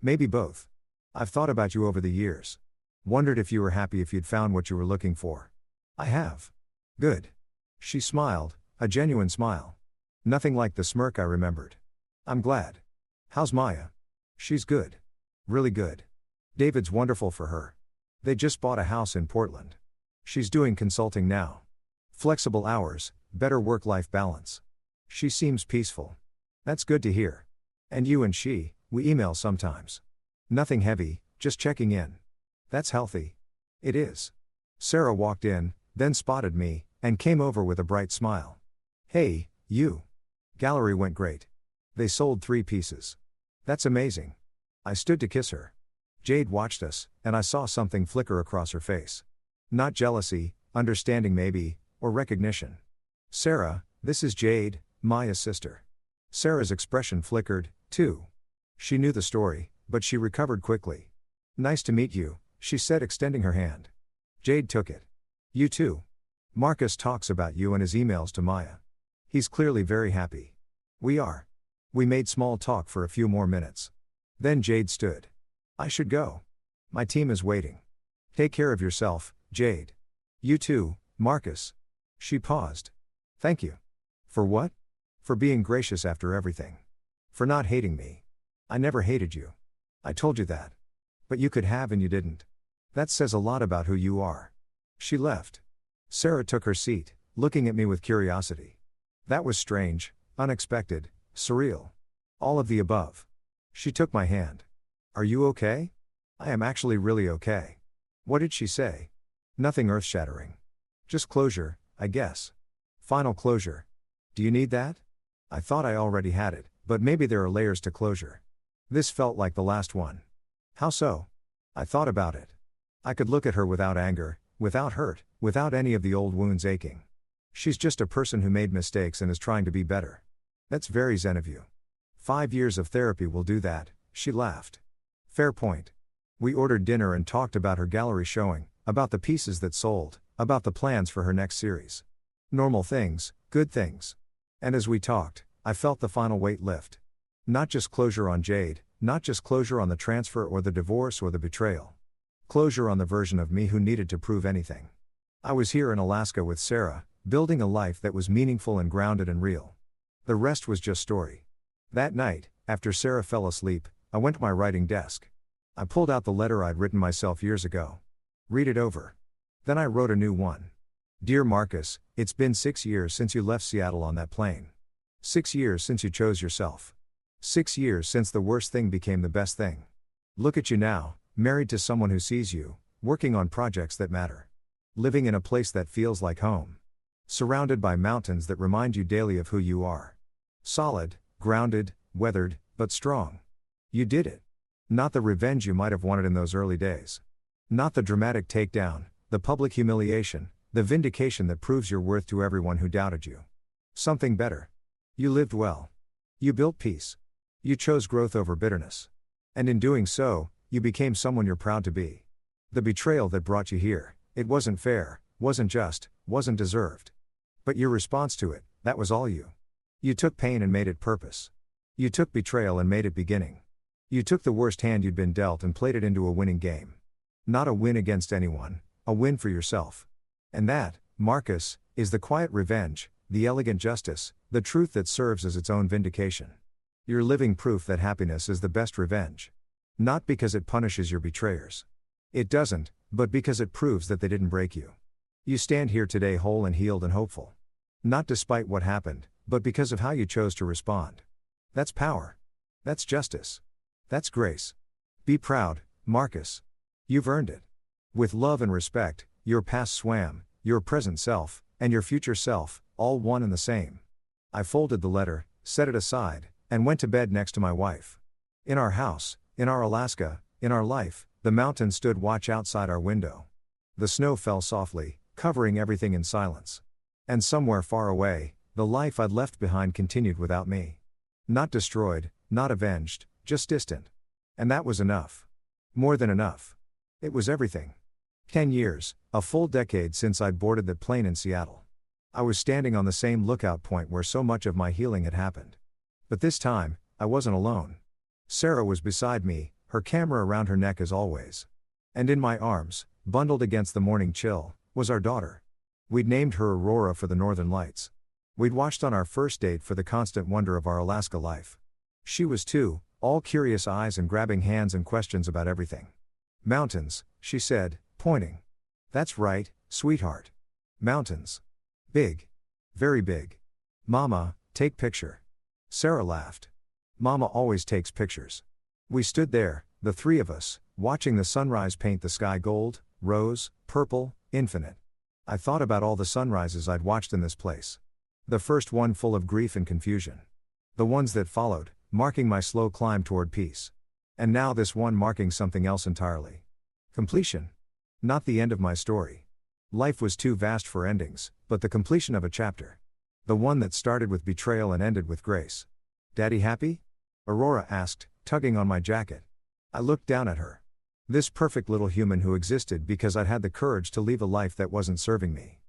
Speaker 1: Maybe both. I've thought about you over the years. Wondered if you were happy, if you'd found what you were looking for. I have. Good. She smiled, a genuine smile. Nothing like the smirk I remembered. I'm glad. How's Maya? She's good. Really good. David's wonderful for her. They just bought a house in Portland. She's doing consulting now. Flexible hours, better work-life balance. She seems peaceful. That's good to hear. And you and she, we email sometimes. Nothing heavy, just checking in. That's healthy. It is. Sarah walked in, then spotted me, and came over with a bright smile. Hey, you. Gallery went great. They sold 3 pieces. That's amazing. I stood to kiss her. Jade watched us, and I saw something flicker across her face. Not jealousy, understanding maybe, or recognition. Sarah, this is Jade, Maya's sister. Sarah's expression flickered, too. She knew the story, but she recovered quickly. Nice to meet you, she said, extending her hand. Jade took it. You too. Marcus talks about you in his emails to Maya. He's clearly very happy. We are. We made small talk for a few more minutes. Then Jade stood. I should go. My team is waiting. Take care of yourself, Jade. You too, Marcus. She paused. Thank you. For what? For being gracious after everything. For not hating me. I never hated you. I told you that. But you could have and you didn't. That says a lot about who you are. She left. Sarah took her seat, looking at me with curiosity. That was strange, unexpected, surreal. All of the above. She took my hand. Are you okay? I am actually really okay. What did she say? Nothing earth-shattering. Just closure, I guess. Final closure. Do you need that? I thought I already had it, but maybe there are layers to closure. This felt like the last one. How so? I thought about it. I could look at her without anger, without hurt, without any of the old wounds aching. She's just a person who made mistakes and is trying to be better. That's very zen of you. 5 years of therapy will do that, she laughed. Fair point. We ordered dinner and talked about her gallery showing, about the pieces that sold, about the plans for her next series. Normal things, good things. And as we talked, I felt the final weight lift. Not just closure on Jade, not just closure on the transfer or the divorce or the betrayal. Closure on the version of me who needed to prove anything. I was here in Alaska with Sarah, building a life that was meaningful and grounded and real. The rest was just story. That night, after Sarah fell asleep, I went to my writing desk. I pulled out the letter I'd written myself years ago. Read it over. Then I wrote a new one. Dear Marcus, it's been 6 years since you left Seattle on that plane. 6 years since you chose yourself. 6 years since the worst thing became the best thing. Look at you now, married to someone who sees you, working on projects that matter. Living in a place that feels like home. Surrounded by mountains that remind you daily of who you are. Solid, grounded, weathered, but strong. You did it. Not the revenge you might have wanted in those early days. Not the dramatic takedown, the public humiliation, the vindication that proves your worth to everyone who doubted you. Something better. You lived well. You built peace. You chose growth over bitterness. And in doing so, you became someone you're proud to be. The betrayal that brought you here, it wasn't fair, wasn't just, wasn't deserved. But your response to it, that was all you. You took pain and made it purpose. You took betrayal and made it beginning. You took the worst hand you'd been dealt and played it into a winning game. Not a win against anyone, a win for yourself. And that, Marcus, is the quiet revenge, the elegant justice, the truth that serves as its own vindication. You're living proof that happiness is the best revenge. Not because it punishes your betrayers. It doesn't, but because it proves that they didn't break you. You stand here today whole and healed and hopeful. Not despite what happened, but because of how you chose to respond. That's power. That's justice. That's grace. Be proud, Marcus. You've earned it. With love and respect, your past swam, your present self, and your future self, all one and the same. I folded the letter, set it aside, and went to bed next to my wife. In our house, in our Alaska, in our life, the mountains stood watch outside our window. The snow fell softly, covering everything in silence. And somewhere far away, the life I'd left behind continued without me. Not destroyed, not avenged, just distant. And that was enough. More than enough. It was everything. 10 years, a full decade since I'd boarded that plane in Seattle. I was standing on the same lookout point where so much of my healing had happened. But this time, I wasn't alone. Sarah was beside me, her camera around her neck as always. And in my arms, bundled against the morning chill, was our daughter. We'd named her Aurora for the Northern Lights. We'd watched on our first date for the constant wonder of our Alaska life. She was too, all curious eyes and grabbing hands and questions about everything. Mountains, she said, pointing. That's right, sweetheart. Mountains. Big. Very big. Mama, take picture. Sarah laughed. Mama always takes pictures. We stood there, the three of us, watching the sunrise paint the sky gold, rose, purple, infinite. I thought about all the sunrises I'd watched in this place. The first one full of grief and confusion. The ones that followed, marking my slow climb toward peace. And now this one marking something else entirely. Completion. Not the end of my story. Life was too vast for endings, but the completion of a chapter. The one that started with betrayal and ended with grace. Daddy happy? Aurora asked, tugging on my jacket. I looked down at her. This perfect little human who existed because I'd had the courage to leave a life that wasn't serving me.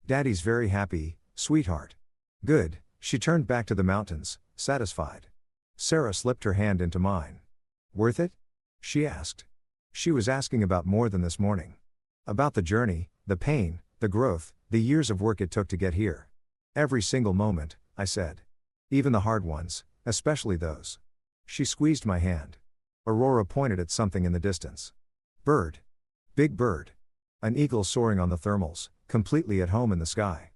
Speaker 1: Daddy's very happy, sweetheart. Good, she turned back to the mountains, satisfied. Sarah slipped her hand into mine. Worth it? She asked. She was asking about more than this morning. About the journey, the pain, the growth, the years of work it took to get here. Every single moment, I said. Even the hard ones, especially those. She squeezed my hand. Aurora pointed at something in the distance. Bird. Big bird. An eagle soaring on the thermals, completely at home in the sky.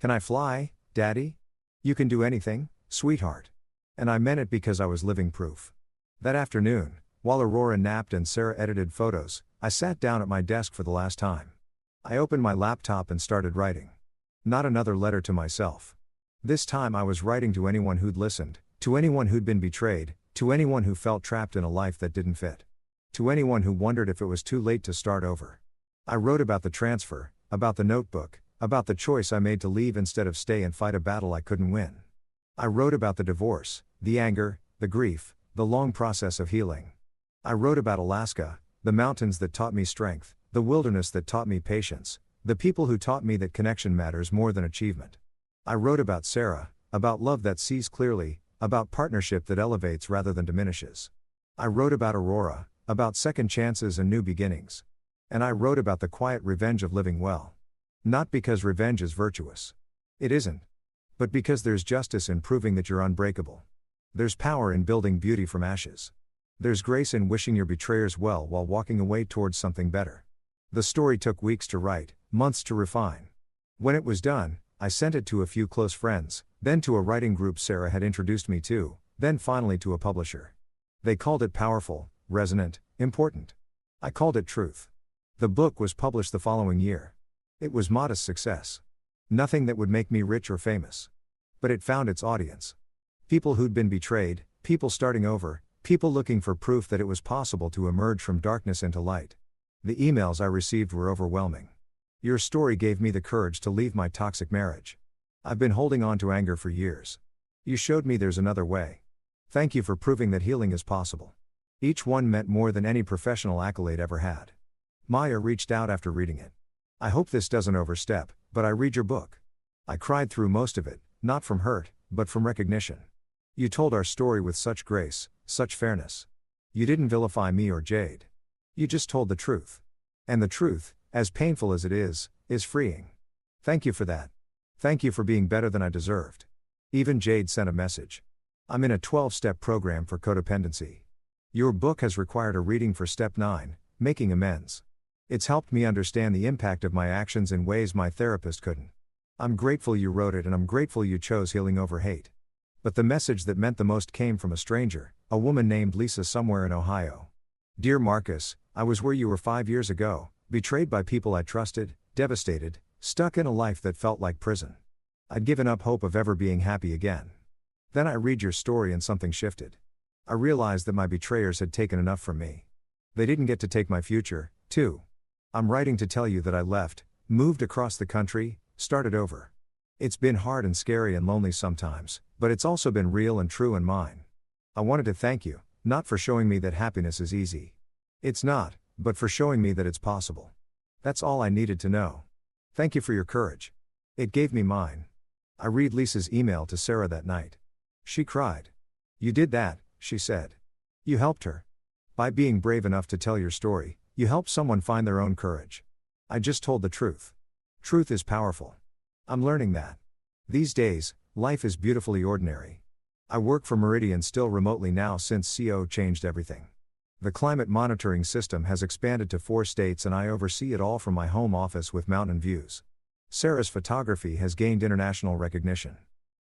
Speaker 1: Can I fly, Daddy? You can do anything, sweetheart. And I meant it because I was living proof. That afternoon, while Aurora napped and Sarah edited photos, I sat down at my desk for the last time. I opened my laptop and started writing. Not another letter to myself. This time I was writing to anyone who'd listened, to anyone who'd been betrayed, to anyone who felt trapped in a life that didn't fit. To anyone who wondered if it was too late to start over. I wrote about the transfer, about the notebook, about the choice I made to leave instead of stay and fight a battle I couldn't win. I wrote about the divorce, the anger, the grief, the long process of healing. I wrote about Alaska, the mountains that taught me strength, the wilderness that taught me patience, the people who taught me that connection matters more than achievement. I wrote about Sarah, about love that sees clearly, about partnership that elevates rather than diminishes. I wrote about Aurora, about second chances and new beginnings. And I wrote about the quiet revenge of living well. Not because revenge is virtuous. It isn't. But because there's justice in proving that you're unbreakable. There's power in building beauty from ashes. There's grace in wishing your betrayers well while walking away towards something better. The story took weeks to write, months to refine. When it was done, I sent it to a few close friends, then to a writing group Sarah had introduced me to, then finally to a publisher. They called it powerful, resonant, important. I called it truth. The book was published the following year. It was modest success. Nothing that would make me rich or famous. But it found its audience. People who'd been betrayed, people starting over, people looking for proof that it was possible to emerge from darkness into light. The emails I received were overwhelming. Your story gave me the courage to leave my toxic marriage. I've been holding on to anger for years. You showed me there's another way. Thank you for proving that healing is possible. Each one meant more than any professional accolade ever had. Maya reached out after reading it. I hope this doesn't overstep, but I read your book. I cried through most of it, not from hurt, but from recognition. You told our story with such grace, such fairness. You didn't vilify me or Jade. You just told the truth. And the truth, as painful as it is freeing. Thank you for that. Thank you for being better than I deserved. Even Jade sent a message. I'm in a 12-step program for codependency. Your book has required a reading for step 9, making amends. It's helped me understand the impact of my actions in ways my therapist couldn't. I'm grateful you wrote it and I'm grateful you chose healing over hate. But the message that meant the most came from a stranger, a woman named Lisa somewhere in Ohio. Dear Marcus, I was where you were 5 years ago, betrayed by people I trusted, devastated, stuck in a life that felt like prison. I'd given up hope of ever being happy again. Then I read your story and something shifted. I realized that my betrayers had taken enough from me. They didn't get to take my future, too. I'm writing to tell you that I left, moved across the country, started over. It's been hard and scary and lonely sometimes, but it's also been real and true and mine. I wanted to thank you, not for showing me that happiness is easy. It's not, but for showing me that it's possible. That's all I needed to know. Thank you for your courage. It gave me mine. I read Lisa's email to Sarah that night. She cried. You did that, she said. You helped her. By being brave enough to tell your story, you helped someone find their own courage. I just told the truth. Truth is powerful. I'm learning that. These days, life is beautifully ordinary. I work for Meridian still remotely now since CO changed everything. The climate monitoring system has expanded to 4 states and I oversee it all from my home office with mountain views. Sarah's photography has gained international recognition.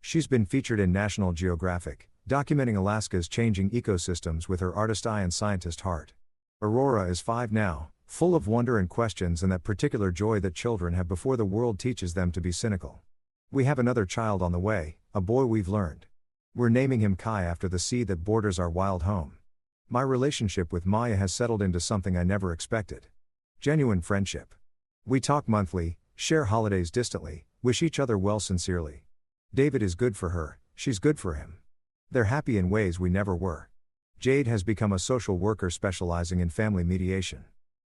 Speaker 1: She's been featured in National Geographic, documenting Alaska's changing ecosystems with her artist eye and scientist heart. Aurora is 5 now, full of wonder and questions and that particular joy that children have before the world teaches them to be cynical. We have another child on the way, a boy we've learned. We're naming him Kai after the sea that borders our wild home. My relationship with Maya has settled into something I never expected. Genuine friendship. We talk monthly, share holidays distantly, wish each other well sincerely. David is good for her, she's good for him. They're happy in ways we never were. Jade has become a social worker specializing in family mediation.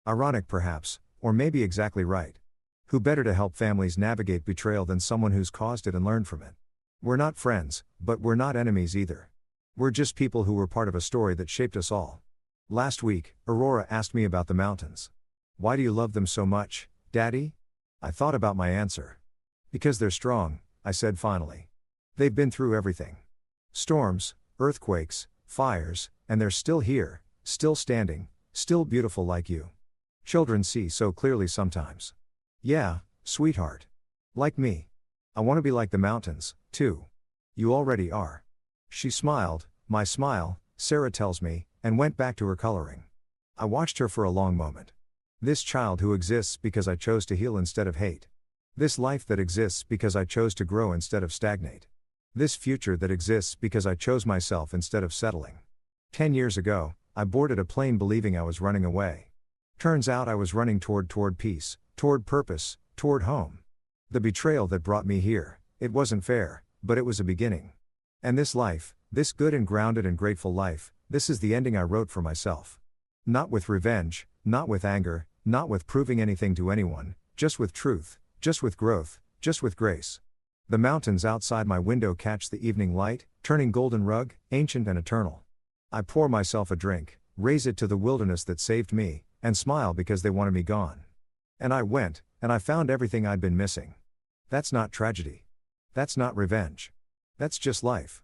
Speaker 1: Ironic perhaps, or maybe exactly right. Who better to help families navigate betrayal than someone who's caused it and learned from it? We're not friends, but we're not enemies either. We're just people who were part of a story that shaped us all. Last week, Aurora asked me about the mountains. Why do you love them so much, Daddy? I thought about my answer. Because they're strong, I said finally. They've been through everything. Storms, earthquakes, fires, and they're still here, still standing, still beautiful like you. Children see so clearly sometimes. Yeah, sweetheart. Like me. I want to be like the mountains, too. You already are. She smiled, my smile, Sarah tells me, and went back to her coloring. I watched her for a long moment. This child who exists because I chose to heal instead of hate. This life that exists because I chose to grow instead of stagnate. This future that exists because I chose myself instead of settling. 10 years ago, I boarded a plane believing I was running away. Turns out I was running toward peace, toward purpose, toward home. The betrayal that brought me here, it wasn't fair, but it was a beginning. And this life, this good and grounded and grateful life, this is the ending I wrote for myself. Not with revenge, not with anger, not with proving anything to anyone, just with truth, just with growth, just with grace. The mountains outside my window catch the evening light, turning golden rug, ancient and eternal. I pour myself a drink, raise it to the wilderness that saved me, and smile because they wanted me gone. And I went, and I found everything I'd been missing. That's not tragedy. That's not revenge. That's just life.